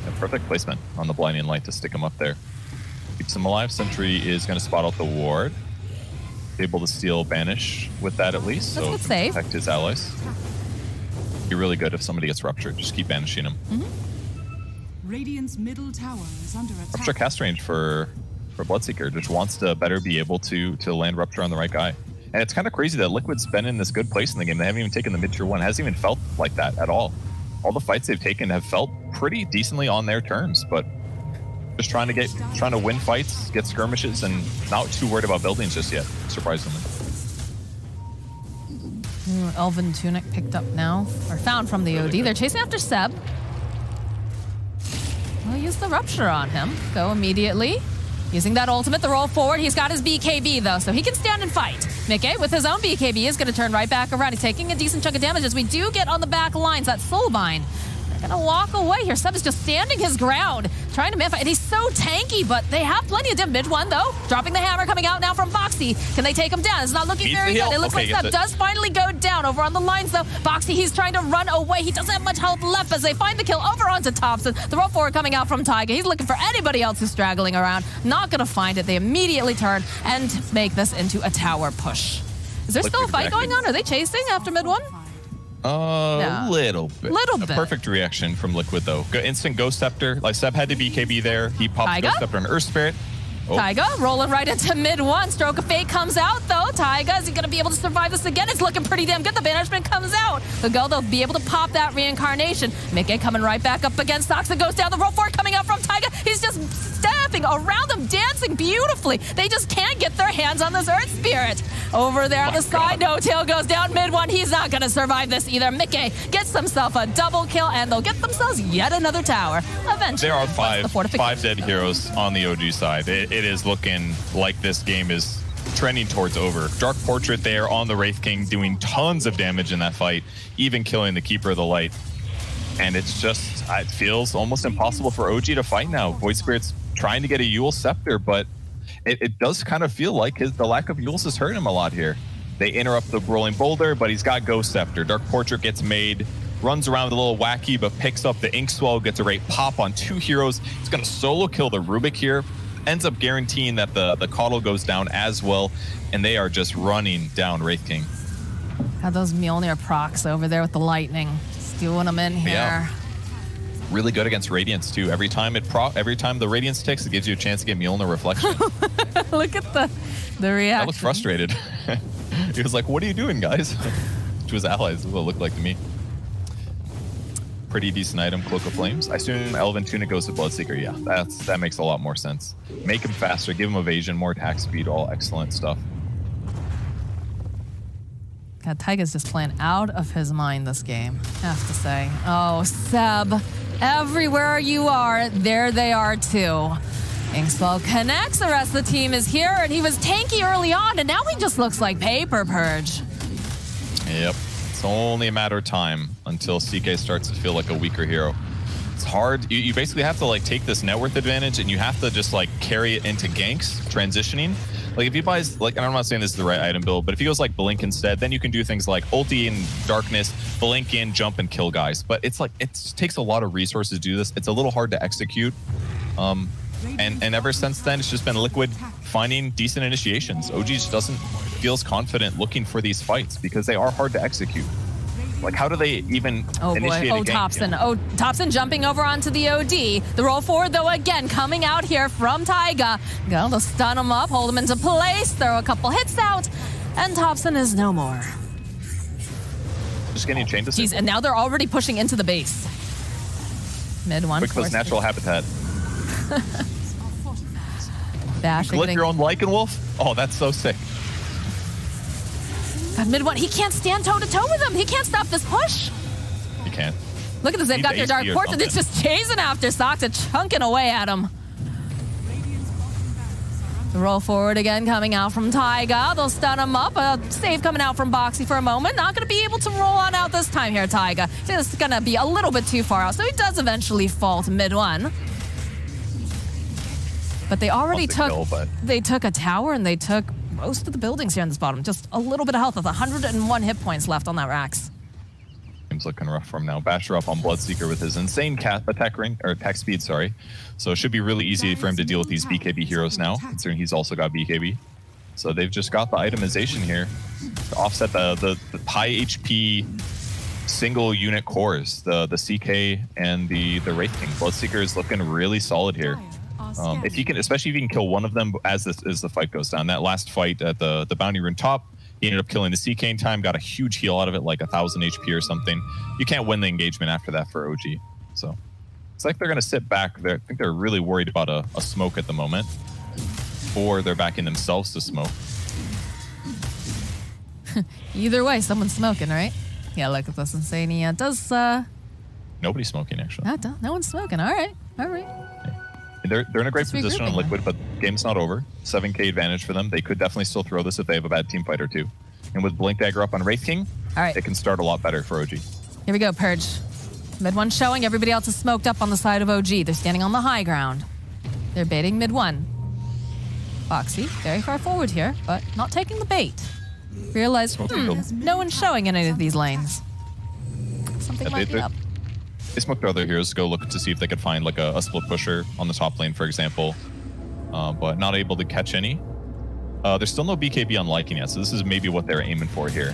Yeah, perfect placement on the blinding light to stick him up there. Keeps him alive. Sentry is going to spot out the ward. Able to steal Banish with that at least, That's so a good save. protect his allies. Be really good if somebody gets ruptured. Just keep banishing him. Radiant's middle tower is under attack. Rupture cast range for Bloodseeker. Just wants to better be able to land Rupture on the right guy. And it's kind of crazy that Liquid's been in this good place in the game. They haven't even taken the mid tier 1. It hasn't even felt like that at all. All the fights they've taken have felt pretty decently on their terms, but just trying to win fights, get skirmishes, and not too worried about buildings just yet, surprisingly. Elven Tunic picked up now, or found from the OD. They're chasing after Seb. We'll use the Rupture on him. Go immediately. Using that ultimate, the roll forward. He's got his BKB though, so he can stand and fight. Mickey, with his own BKB, is going to turn right back around. He's taking a decent chunk of damage as we do get on the back lines. That Soulbind. They're going to walk away here. Seb is just standing his ground, trying to man fight. And he's so tanky, but they have plenty of damage. Mid one though, dropping the hammer coming out now from Boxy. Can they take him down? It's not looking very good. It looks like Seb does finally go down over on the lines though. Boxy, he's trying to run away. He doesn't have much health left as they find the kill over onto Thompson. The roll forward coming out from Taiga. He's looking for anybody else who's straggling around. Not going to find it. They immediately turn and make this into a tower push. Is there still a fight going on? Are they chasing after mid one? A little bit. A perfect reaction from Liquid, though. Instant Ghost Scepter. Like, Seb had to BKB there. He pops Ghost Scepter and Earth Spirit. Oh. Taiga rolling right into mid one. Stroke of Fate comes out, though. Taiga, is he going to be able to survive this again? It's looking pretty damn good. The banishment comes out. They'll be able to pop that reincarnation. Mickey coming right back up against Sox. It goes down. The roll forward coming out from Taiga. He's just staffing around them, dancing beautifully. They just can't get their hands on this Earth Spirit. Over there on the side, no tail goes down mid one. He's not going to survive this either. Mickey gets himself a double kill, and they'll get themselves yet another tower. Eventually, there are five dead heroes on the OG side. It is looking like this game is trending towards over. Dark Portrait there on the Wraith King doing tons of damage in that fight, even killing the Keeper of the Light. And it's just, it feels almost impossible for OG to fight now. Void Spirit's trying to get a Eul Scepter, but it does kind of feel like the lack of Euls has hurt him a lot here. They interrupt the Rolling Boulder, but he's got Ghost Scepter. Dark Portrait gets made, runs around with a little wacky, but picks up the Ink Swell, gets a great pop on 2 heroes. He's going to solo kill the Rubik here. Ends up guaranteeing that the Caudal goes down as well, and they are just running down Wraith King. Got those Mjolnir procs over there with the lightning. Just doing them in here. Yeah. Really good against Radiance too. Every time the Radiance ticks, it gives you a chance to get Mjolnir Reflection. Look at the reaction. I looked frustrated. He was like, "What are you doing, guys?" To his allies, is what it looked like to me. Pretty decent item, Cloak of Flames. I assume Elven Tunic goes to Bloodseeker. Yeah, that makes a lot more sense. Make him faster, give him evasion, more attack speed, all excellent stuff. God, Taiga's just playing out of his mind this game, I have to say. Oh, Seb, everywhere you are, there they are too. Inkswell connects, the rest of the team is here, and he was tanky early on, and now he just looks like Paper Purge. Yep, it's only a matter of time until CK starts to feel like a weaker hero. It's hard. You basically have to like take this net worth advantage, and you have to just like carry it into ganks, transitioning. Like if he buys, like, and I'm not saying this is the right item build, but if he goes like Blink instead, then you can do things like ulti in darkness, blink in, jump and kill guys. But it's like, it takes a lot of resources to do this. It's a little hard to execute. And ever since then, it's just been Liquid finding decent initiations. OG just doesn't feel confident looking for these fights because they are hard to execute. Like, how do they even initiate a game? Thompson. You know? Thompson jumping over onto the OD. The roll forward, though, again, coming out here from Taiga. Going to stun him up, hold him into place, throw a couple hits out, and Thompson is no more. Just getting chained to Jeez, and now they're already pushing into the base. Mid one. Quickfo's natural habitat. Bash. Click your own Lycan Wolf? Oh, that's so sick. God, mid one. He can't stand toe to toe with him. He can't stop this push. You can't. Look at this. They've Need got their AC dark or ports and they're something. just chasing after Soxa, chunking away at him. The roll forward again coming out from Taiga. They'll stun him up. A save coming out from Boxy for a moment. Not going to be able to roll on out this time here, Taiga. Just going to be a little bit too far out. So he does eventually fall to mid one. But they already they took a tower and they took most of the buildings here on this bottom. Just a little bit of health with 101 hit points left on that Rax. Game's looking rough for him now. Basher up on Bloodseeker with his insane attack speed, sorry. So it should be really easy for him to deal with these BKB heroes now, considering he's also got BKB. So they've just got the itemization here to offset the high HP single unit cores, the CK and the Wraith King. Bloodseeker is looking really solid here. If you can, especially if you can kill one of them as the fight goes down. That last fight at the bounty rune top, he ended up killing the CK in time, got a huge heal out of it, like 1,000 HP or something. You can't win the engagement after that for OG. So it's like they're going to sit back. I think they're really worried about a smoke at the moment, or they're backing themselves to smoke. Either way, someone's smoking, right? Yeah, look at this Insania. Does Nobody's smoking, actually. no one's smoking. All right. They're in a great Just position on regrouping, Liquid, but game's not over. 7k advantage for them. They could definitely still throw this if they have a bad team fight or two. And with Blink Dagger up on Wraith King, All right. it can start a lot better for OG. Here we go, Purge. Mid one showing. Everybody else is smoked up on the side of OG. They're standing on the high ground. They're baiting mid one. Foxy, very far forward here, but not taking the bait. Realize, no one's showing in any of these lanes. Something might be up. They smoked their other heroes to go look to see if they could find like a split pusher on the top lane, for example, but not able to catch any. There's still no BKB on Lycan yet, so this is maybe what they're aiming for here.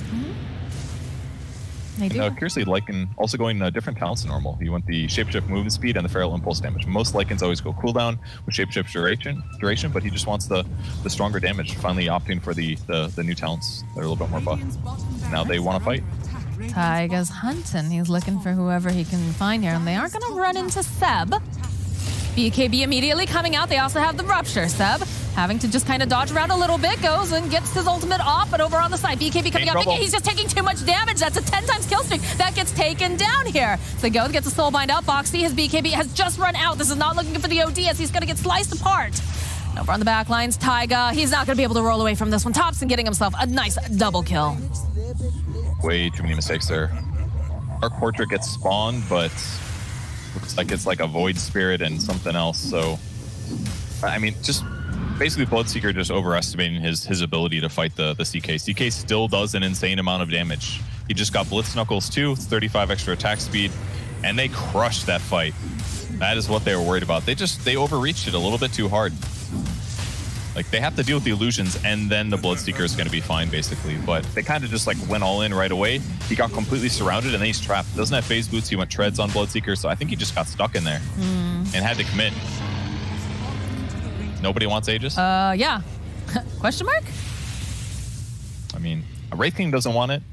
They do. Curiously, Lycan also going different talents than normal. You want the Shapeshift movement speed and the Feral Impulse damage. Most Lycans always go cooldown with Shapeshift duration, but he just wants the stronger damage, finally opting for the new talents that are a little bit more buff. Now they want to fight. Taiga's hunting. He's looking for whoever he can find here, and they are going to run into Seb. BKB immediately coming out. They also have the Rupture. Seb having to just kind of dodge around a little bit, goes and gets his ultimate off, but over on the side, BKB coming out. He's just taking too much damage. That's a 10 times kill streak. That gets taken down here. So Go gets a Soulbind out. Boxy, his BKB has just run out. This is not looking good for the OD as he's going to get sliced apart. Over on the back lines, Taiga, he's not going to be able to roll away from this one. Thompson getting himself a nice double kill. Way too many mistakes there. Our portrait gets spawned, but looks like it's like a Void Spirit and something else. So, I mean, just basically Bloodseeker just overestimating his ability to fight the CK. CK still does an insane amount of damage. He just got Blitz Knuckles too, 35 extra attack speed, and they crushed that fight. That is what they were worried about. They overreached it a little bit too hard. Like, they have to deal with the illusions, and then the Bloodseeker is going to be fine, basically. But they kind of just, like, went all in right away. He got completely surrounded, and then he's trapped. Doesn't have phase boots. He went treads on Bloodseeker, so I think he just got stuck in there and had to commit. Nobody wants Aegis? Yeah. Question mark? I mean, Wraith King doesn't want it.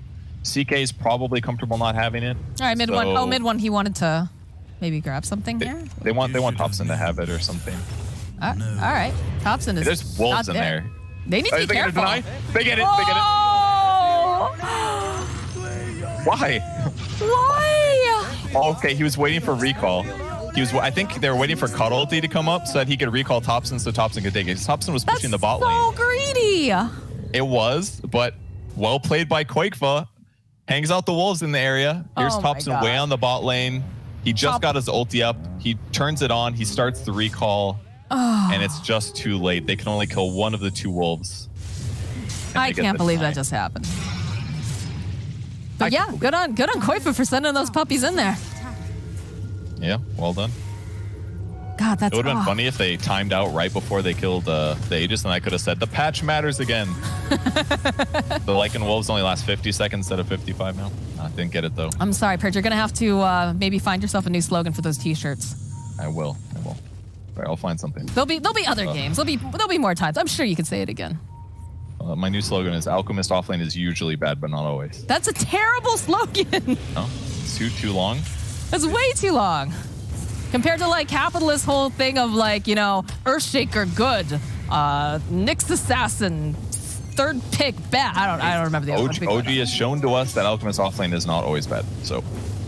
CK is probably comfortable not having it. All right, mid one. Oh, mid one, he wanted to maybe grab something here. They want Thompson to have it or something. All right. Thompson is There's wolves in there. They need to be careful. They get it. Why? Okay, he was waiting for recall. I think they were waiting for Cut ulti to come up so that he could recall Thompson so Thompson could take it. Thompson was pushing the bot lane. So greedy. It was, but well played by Quakefa. Hangs out the wolves in the area. Here's Thompson way on the bot lane. He just got his ulti up. He turns it on. He starts the recall. And it's just too late. They can only kill one of the two wolves. I can't believe that just happened. But yeah, good on Koifa for sending those puppies in there. Yeah, well done. God, that's it would have been funny if they timed out right before they killed the Aegis, and I could have said the patch matters again. The Lycan wolves only last 50 seconds instead of 55 now. I didn't get it though. I'm sorry, Purge. You're gonna have to maybe find yourself a new slogan for those T-shirts. I will. All right, I'll find something. There'll be other games. There'll be more times. I'm sure you could say it again. My new slogan is Alchemist offlane is usually bad, but not always. That's a terrible slogan. No? It's too long? That's way too long. Compared to like Capitalist's whole thing of like, you know, Earthshaker good, Nyx Assassin, third pick bad. I don't remember the other one. OG has shown to us that Alchemist offlane is not always bad, so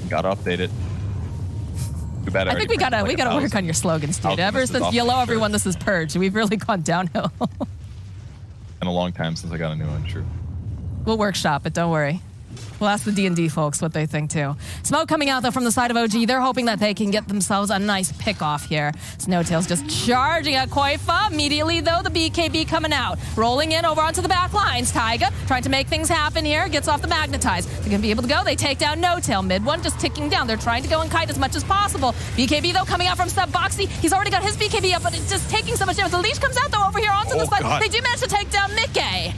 gotta update it. Too bad I think we gotta work on your slogans, dude. Alchemist Ever since Yellow Everyone, this is Purge. We've really gone downhill. In a long time since I got a new one, true. We'll workshop it, don't worry. We'll ask the D&D folks what they think too. Smoke coming out though from the side of OG. They're hoping that they can get themselves a nice pick off here. Snowtail's just charging at Koifa. Immediately though, the BKB coming out. Rolling in over onto the back lines. Taiga trying to make things happen here. Gets off the magnetize. They're gonna be able to go. They take down No Tail. Mid one just ticking down. They're trying to go and kite as much as possible. BKB though coming out from Sub Boxy. He's already got his BKB up, but it's just taking so much damage. The leash comes out though over here onto the side. God. They do manage to take down Mickey.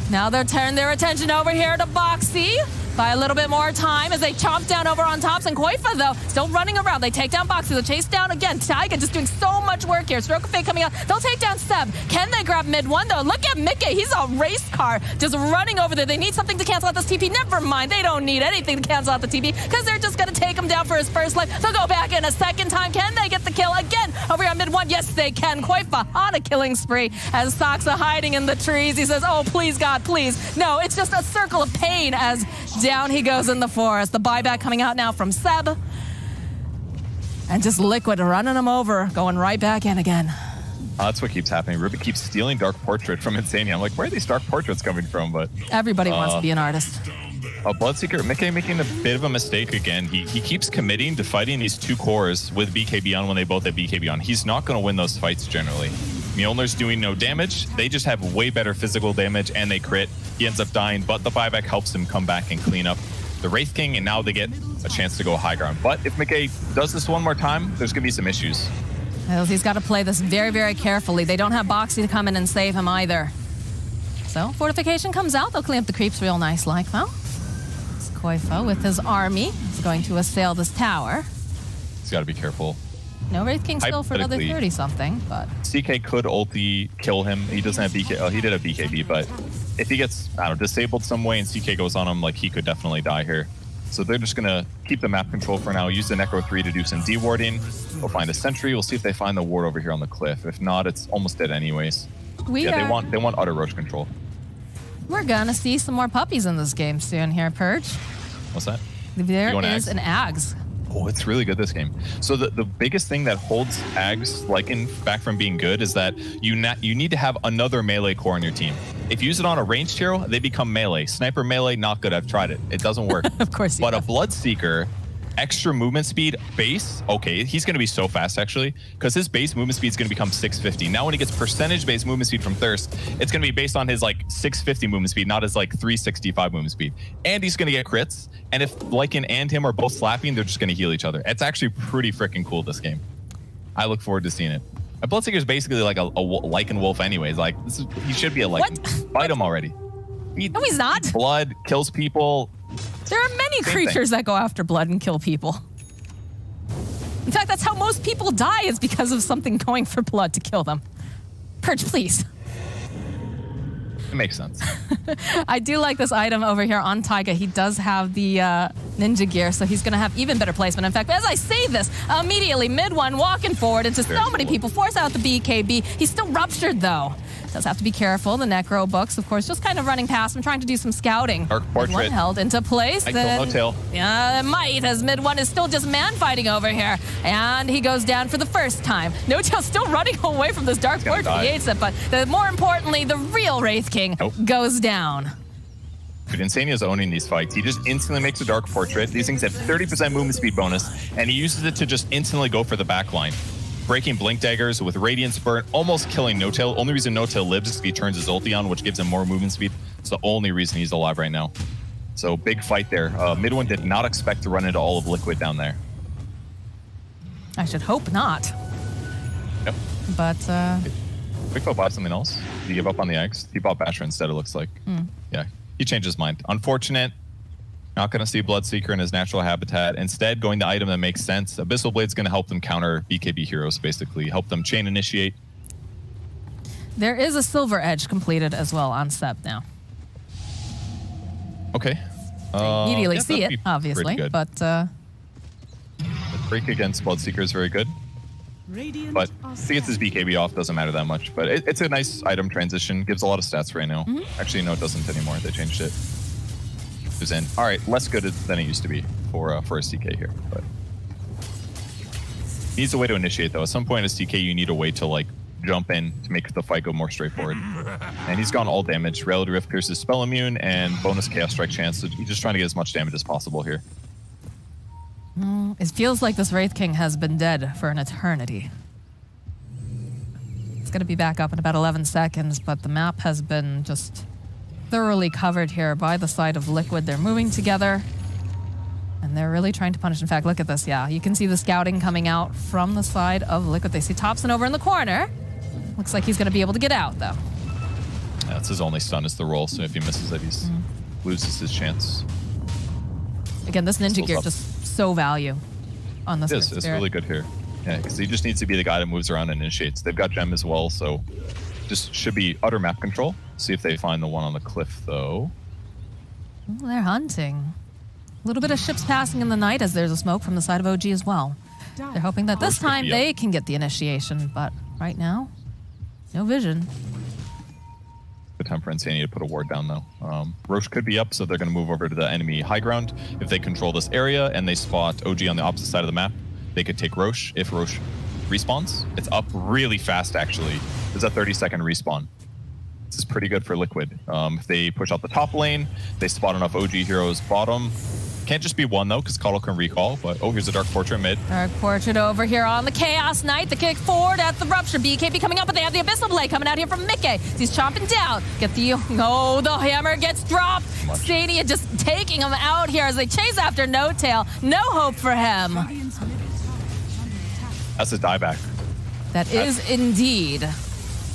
Now they're turning their attention over here to Boxy. By a little bit more time as they chomp down over on tops. And Koifa, though, still running around. They take down Boxy. They'll chase down again. Taiga just doing so much work here. Stroke of Fate coming out. They'll take down Seb. Can they grab mid one, though? Look at Mickey. He's a race car just running over there. They need something to cancel out this TP. Never mind. They don't need anything to cancel out the TP because they're just going to take him down for his first life. They'll go back in a second time. Can they get the kill again over here on mid one? Yes, they can. Koifa on a killing spree as Saksa hiding in the trees. He says, oh, please, God, please. No, it's just a circle of pain as down he goes in the forest. The buyback coming out now from Seb. And just Liquid running him over, going right back in again. That's what keeps happening. Ruby keeps stealing Dark Portrait from Insania. I'm like, where are these Dark Portraits coming from? But everybody wants to be an artist. Bloodseeker, Mickey making a bit of a mistake again. He keeps committing to fighting these two cores with BKB on when they both have BKB on. He's not going to win those fights generally. Mjolnir's doing no damage. They just have way better physical damage and they crit. He ends up dying, but the buyback helps him come back and clean up the Wraith King, and now they get a chance to go high ground. But if Mickey does this one more time, there's going to be some issues. Well, he's got to play this very, very carefully. They don't have Boxy to come in and save him either. So, Fortification comes out. They'll clean up the creeps real nice like, well. Koifa with his army is going to assail this tower. He's got to be careful. No Wraith King still for another 30-something, but... CK could ulti kill him. He doesn't have BK. Oh, he did have BKB, but if he gets, I don't know, disabled some way and CK goes on him, like, he could definitely die here. So they're just going to keep the map control for now, use the Necro 3 to do some dewarding. We'll find a sentry. We'll see if they find the ward over here on the cliff. If not, it's almost dead anyways. They want utter roach control. We're going to see some more puppies in this game soon here, Purge. What's that? There is an Ags. Oh, it's really good this game. So the biggest thing that holds Ags Lycan back from being good is that you need to have another melee core on your team. If you use it on a ranged hero, they become melee. Sniper melee, not good. I've tried it. It doesn't work. Of course. But a Bloodseeker, extra movement speed, base, okay, he's going to be so fast actually, because his base movement speed is going to become 650. Now when he gets percentage-based movement speed from Thirst, it's going to be based on his like 650 movement speed, not his like 365 movement speed. And he's going to get crits, and if Lycan and him are both slapping, they're just going to heal each other. It's actually pretty freaking cool, this game. I look forward to seeing it. A Bloodseeker is basically like a Lycan wolf anyways. Like, he should be a Lycan. What? Fight him already. No, he's not. Blood, kills people. There are many creatures that go after blood and kill people. In fact, that's how most people die, is because of something going for blood to kill them. Purge, please. It makes sense. I do like this item over here on Taiga. He does have the ninja gear, so he's going to have even better placement. In fact, as I say this, immediately mid one walking forward into so many people, force out the BKB. He's still ruptured, though. Does have to be careful. The Necro books, of course, just kind of running past him, trying to do some scouting. Dark Portrait. One held into place. I kill No Tail. Yeah, it might, as mid one is still just man fighting over here. And he goes down for the first time. No Tail still running away from this Dark Portrait. He hates it, but more importantly, the real Wraith King goes down. But Insania's owning these fights. He just instantly makes a Dark Portrait. These things have 30% movement speed bonus, and he uses it to just instantly go for the back line. Breaking Blink Daggers with Radiant Spurt, almost killing No Tail. Only reason No Tail lives is if he turns his ulti on, which gives him more movement speed. It's the only reason he's alive right now. So big fight there. Mid one did not expect to run into all of Liquid down there. I should hope not. Yep. But, Quickfo bought something else. Did he give up on the eggs? He bought Basher instead, it looks like. Yeah, he changed his mind. Unfortunate. Not going to see Bloodseeker in his natural habitat. Instead, going the item that makes sense. Abyssal Blade's going to help them counter BKB heroes, basically. Help them chain initiate. There is a silver edge completed as well on Seb now. Okay. Immediately yeah, see that'd it, be obviously, pretty good. but The break against Bloodseeker is very good. Radiant But are to get this BKB off doesn't matter that much. But it's a nice item transition. Gives a lot of stats right now. Actually, no, it doesn't anymore. They changed it. It was in. All right, less good than it used to be for a CK here. But needs a way to initiate though. At some point as CK, you need a way to like jump in to make the fight go more straightforward. And he's gone all damage. Reality Rift pierces spell immune and bonus Chaos Strike chance. So he's just trying to get as much damage as possible here. it feels like this Wraith King has been dead for an eternity. It's going to be back up in about 11 seconds, but the map has been just thoroughly covered here by the side of Liquid. They're moving together, and they're really trying to punish. In fact, look at this. Yeah, you can see the scouting coming out from the side of Liquid. They see Thompson over in the corner. Looks like he's going to be able to get out, though. That's his only stun is the roll, so if he misses it, he loses his chance. Again, this Ninja Still Gear up. just so value on this. It's really good here. Yeah, because he just needs to be the guy that moves around and initiates. They've got Gem as well, so just should be utter map control. See if they find the one on the cliff, though. Oh, they're hunting. A little bit of ships passing in the night as there's a smoke from the side of OG as well. They're hoping that this Roche could time be they up. can get the initiation, but right now, no vision. Good time for Insanity to put a ward down, though. Roche could be up, so they're going to move over to the enemy high ground. If they control this area and they spot OG on the opposite side of the map, they could take Roche. If Roche respawns, it's up really fast, actually. There's a 30-second respawn. This is pretty good for Liquid. If they push out the top lane, they spot enough OG heroes bottom. Can't just be one, though, because Cuddle can recall. But, oh, here's a Dark Portrait mid. Dark Portrait over here on the Chaos Knight. The kick forward at the Rupture. BKB coming up, but they have the Abyssal Blade coming out here from Mickey. He's chomping down. Get the... Oh, the hammer gets dropped. Stadia just taking him out here as they chase after No Tail. No hope for him. Radiant's middle tower is under attack. That's a dieback. That is indeed.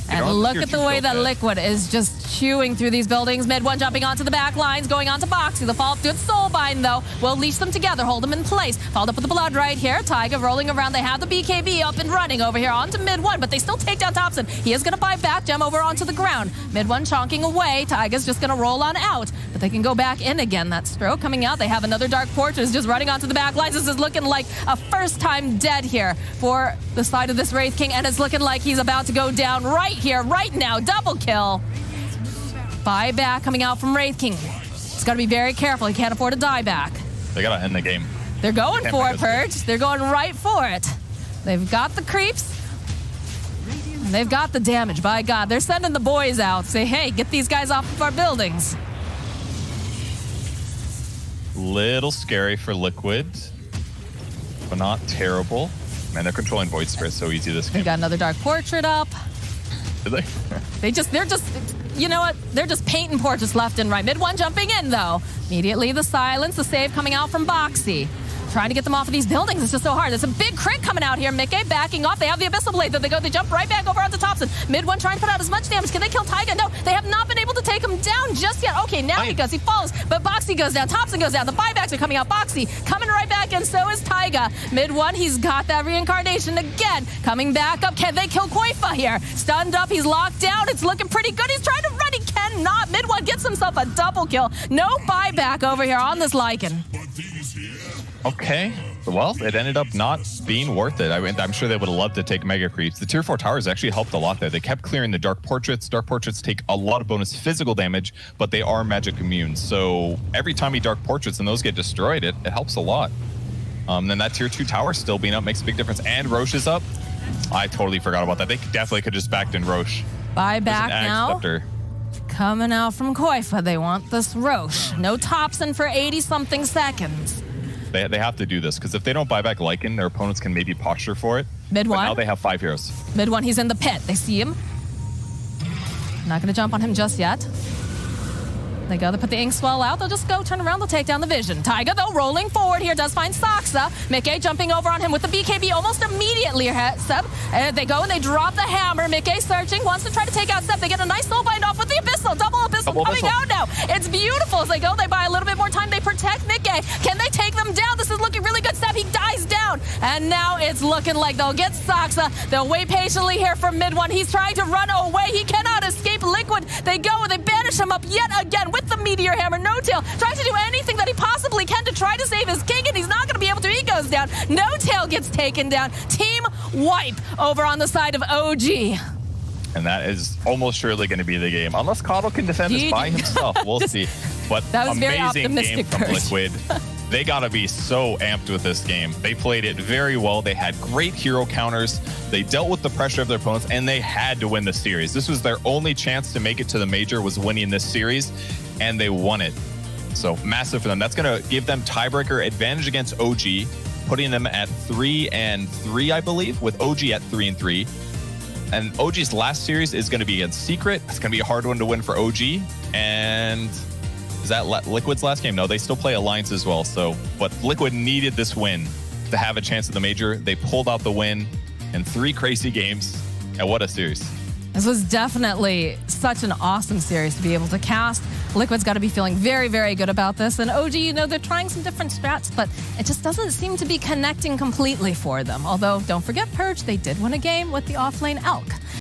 And don't look think at you're the too way that built Liquid is just chewing through these buildings. Mid one jumping onto the back lines, going onto Boxy. The fall, good Soulbind though. Will leash them together, hold them in place. Followed up with the blood right here. Taiga rolling around. They have the BKB up and running over here onto mid one, but they still take down Thompson. He is going to buy back Gem over onto the ground. Mid one chonking away. Taiga's just going to roll on out, but they can go back in again. That stroke coming out. They have another Dark Portrait just running onto the back lines. This is looking like a first time dead here for the side of this Wraith King, and it's looking like he's about to go down right here, right now. Double kill. Buyback coming out from Wraith King. He's got to be very careful. He can't afford a dieback. They got to end the game. They're going Can't for make it, us Purge. They're going right for it. They've got the creeps. And they've got the damage. By God, they're sending the boys out. Say, hey, get these guys off of our buildings. Little scary for Liquid, but not terrible. Man, they're controlling Void Spirit so easy this They've game. got another Dark Portrait up. Did they? They're just, you know what? They're just painting portraits left and right. Mid one jumping in, though. Immediately the silence, the save coming out from Boxy. Trying to get them off of these buildings. It's just so hard. There's a big crit coming out here. Mickey backing off. They have the Abyssal Blade. They jump right back over onto Thompson. Mid one trying to put out as much damage. Can they kill Taiga? No, they have not been able to take him down just yet. Okay, now he goes. He falls, but Boxy goes down. Thompson goes down. The buybacks are coming out. Boxy coming right back, and so is Taiga. Mid one, he's got that reincarnation again. Coming back up. Can they kill Koifa here? Stunned up. He's locked down. It's looking pretty good. He's trying to run. He cannot. Mid one gets himself a double kill. No buyback over here on this Lycan. Okay. Well, it ended up not being worth it. I'm sure they would have loved to take Mega Creeps. The Tier 4 towers actually helped a lot there. They kept clearing the Dark Portraits. Dark Portraits take a lot of bonus physical damage, but they are magic immune. So every time you Dark Portraits and those get destroyed, it helps a lot. Then that Tier 2 tower still being up makes a big difference. And Roche is up. I totally forgot about that. They definitely could have just backed in Roche. Buyback now. Scepter. Coming out from Koifa. They want this Roche. No Thompson for 80-something seconds. They have to do this, because if they don't buy back Lycan, their opponents can maybe posture for it. Mid But one. now they have 5 heroes. Mid one, he's in the pit. They see him. Not going to jump on him just yet. They go to put the ink swell out. They'll just go turn around. They'll take down the vision. Taiga, though, rolling forward here, does find Saksa. Mickey jumping over on him with the BKB almost immediately. Seb, they go and they drop the hammer. Mickey searching, wants to try to take out Seb. They get a nice soul bind off with the Abyssal. Double Abyssal this one coming out now. It's beautiful. It's like, oh, they buy a little bit more time. They protect Nikkei. Can they take them down? This is looking really good. Step, he dies down. And now it's looking like they'll get Saksa. They'll wait patiently here for mid one. He's trying to run away. He cannot escape Liquid. They go and they banish him up yet again with the Meteor Hammer. No Tail tries to do anything that he possibly can to try to save his king, and he's not going to be able to. He goes down. No Tail gets taken down. Team wipe over on the side of OG. And that is almost surely going to be the game. Unless Coddle can defend this by himself. We'll see. But that was very amazing game optimistic, from Kurt. Liquid. They got to be so amped with this game. They played it very well. They had great hero counters. They dealt with the pressure of their opponents, and they had to win the series. This was their only chance to make it to the major, was winning this series, and they won it. So massive for them. That's going to give them tiebreaker advantage against OG, putting them at 3-3, I believe, with OG at 3-3. And OG's last series is going to be against Secret. It's going to be a hard one to win for OG. And is that Liquid's last game? No, they still play Alliance as well. So, but Liquid needed this win to have a chance at the major. They pulled out the win in 3 crazy games. And what a series. This was definitely such an awesome series to be able to cast. Liquid's got to be feeling very, very good about this. And OG, you know, they're trying some different strats, but it just doesn't seem to be connecting completely for them. Although, don't forget, Purge, they did win a game with the offlane Elk.